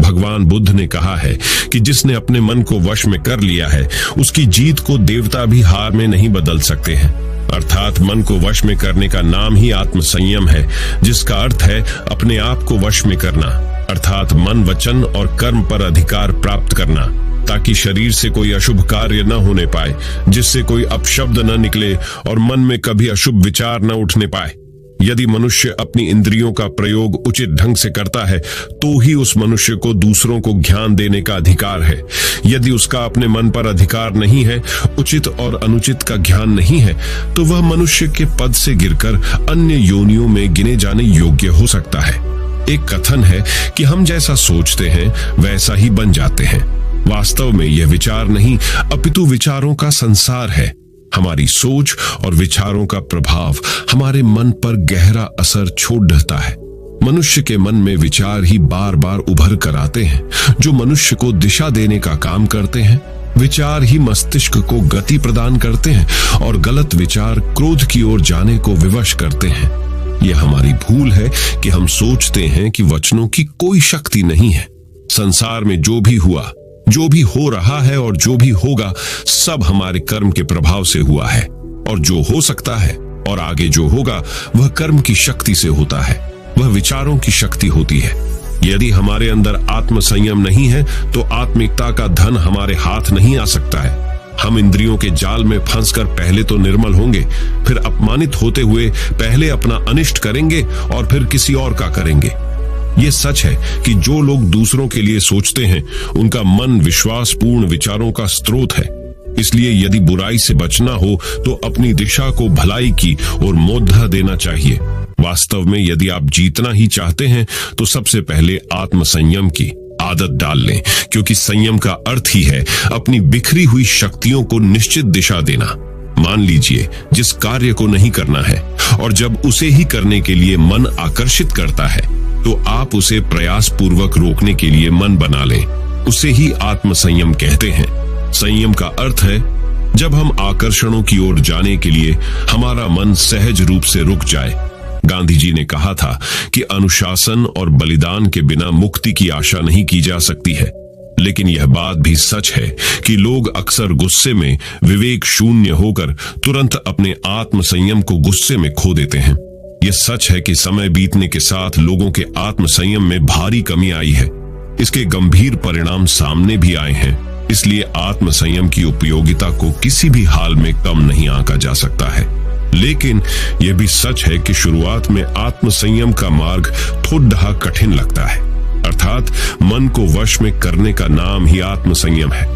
भगवान बुद्ध ने कहा है कि जिसने अपने मन को वश में कर लिया है उसकी जीत को देवता भी हार में नहीं बदल सकते हैं। अर्थात मन को वश में करने का नाम ही आत्म संयम है, जिसका अर्थ है अपने आप को वश में करना, अर्थात मन, वचन और कर्म पर अधिकार प्राप्त करना, ताकि शरीर से कोई अशुभ कार्य न होने पाए, जिससे कोई अपशब्द न निकले और मन में कभी अशुभ विचार न उठने पाए। यदि मनुष्य अपनी इंद्रियों का प्रयोग उचित ढंग से करता है तो ही उस मनुष्य को दूसरों को ज्ञान देने का अधिकार है। यदि उसका अपने मन पर अधिकार नहीं है, उचित और अनुचित का ज्ञान नहीं है, तो वह मनुष्य के पद से गिरकर अन्य योनियों में गिने जाने योग्य हो सकता है। एक कथन है कि हम जैसा सोचते हैं वैसा ही बन जाते हैं। वास्तव में यह विचार नहीं अपितु विचारों का संसार है। हमारी सोच और विचारों का प्रभाव हमारे मन पर गहरा असर छोड़ देता है। मनुष्य के मन में विचार ही बार बार उभर कर आते हैं जो मनुष्य को दिशा देने का काम करते हैं। विचार ही मस्तिष्क को गति प्रदान करते हैं और गलत विचार क्रोध की ओर जाने को विवश करते हैं। यह हमारी भूल है कि हम सोचते हैं कि वचनों की कोई शक्ति नहीं है। संसार में जो भी हुआ, जो भी हो रहा है और जो भी होगा सब हमारे कर्म के प्रभाव से हुआ है, और जो हो सकता है और आगे जो होगा वह कर्म की शक्ति से होता है, वह विचारों की शक्ति होती है। यदि हमारे अंदर आत्म संयम नहीं है तो आत्मिकता का धन हमारे हाथ नहीं आ सकता है। हम इंद्रियों के जाल में फंसकर पहले तो निर्मल होंगे, फिर अपमानित होते हुए पहले अपना अनिष्ट करेंगे और फिर किसी और का करेंगे। ये सच है कि जो लोग दूसरों के लिए सोचते हैं उनका मन विश्वासपूर्ण विचारों का स्रोत है। इसलिए यदि बुराई से बचना हो तो अपनी दिशा को भलाई की ओर मोद्धा देना चाहिए। वास्तव में यदि आप जीतना ही चाहते हैं तो सबसे पहले आत्म संयम की आदत डाल लें, क्योंकि संयम का अर्थ ही है अपनी बिखरी हुई शक्तियों को निश्चित दिशा देना। मान लीजिए जिस कार्य को नहीं करना है और जब उसे ही करने के लिए मन आकर्षित करता है तो आप उसे प्रयास पूर्वक रोकने के लिए मन बना लें। उसे ही आत्म संयम कहते हैं। संयम का अर्थ है जब हम आकर्षणों की ओर जाने के लिए हमारा मन सहज रूप से रुक जाए। गांधी जी ने कहा था कि अनुशासन और बलिदान के बिना मुक्ति की आशा नहीं की जा सकती है। लेकिन यह बात भी सच है कि लोग अक्सर गुस्से में विवेक शून्य होकर तुरंत अपने आत्म संयम को गुस्से में खो देते हैं। यह सच है कि समय बीतने के साथ लोगों के आत्म संयम में भारी कमी आई है। इसके गंभीर परिणाम सामने भी आए हैं। इसलिए आत्म संयम की उपयोगिता को किसी भी हाल में कम नहीं आंका जा सकता है। लेकिन यह भी सच है कि शुरुआत में आत्म संयम का मार्ग थोड़ा कठिन लगता है। अर्थात मन को वश में करने का नाम ही आत्म संयम है।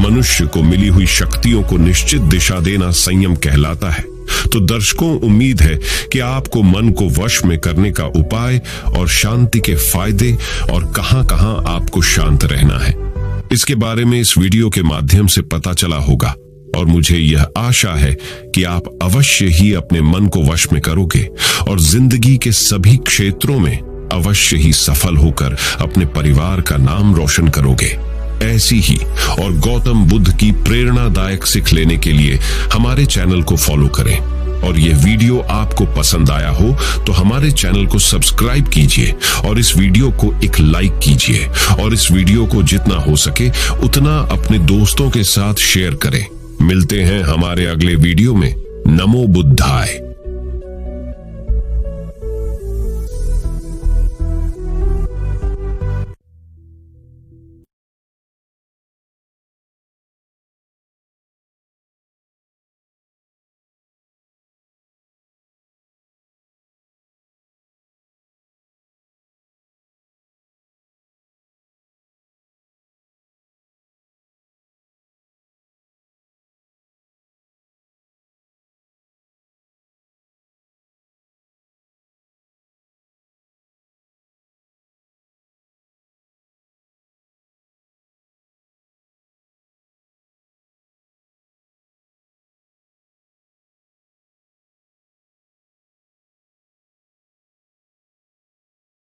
मनुष्य को मिली हुई शक्तियों को निश्चित दिशा देना संयम कहलाता है। तो दर्शकों, उम्मीद है कि आपको मन को वश में करने का उपाय और शांति के फायदे और कहां-कहां आपको शांत रहना है इसके बारे में इस वीडियो के माध्यम से पता चला होगा। और मुझे यह आशा है कि आप अवश्य ही अपने मन को वश में करोगे और जिंदगी के सभी क्षेत्रों में अवश्य ही सफल होकर अपने परिवार का नाम रोशन करोगे। ऐसी ही और गौतम बुद्ध की प्रेरणादायक सीख लेने के लिए हमारे चैनल को फॉलो करें। और यह वीडियो आपको पसंद आया हो तो हमारे चैनल को सब्सक्राइब कीजिए और इस वीडियो को एक लाइक कीजिए और इस वीडियो को जितना हो सके उतना अपने दोस्तों के साथ शेयर करें। मिलते हैं हमारे अगले वीडियो में। नमो बुद्धाय।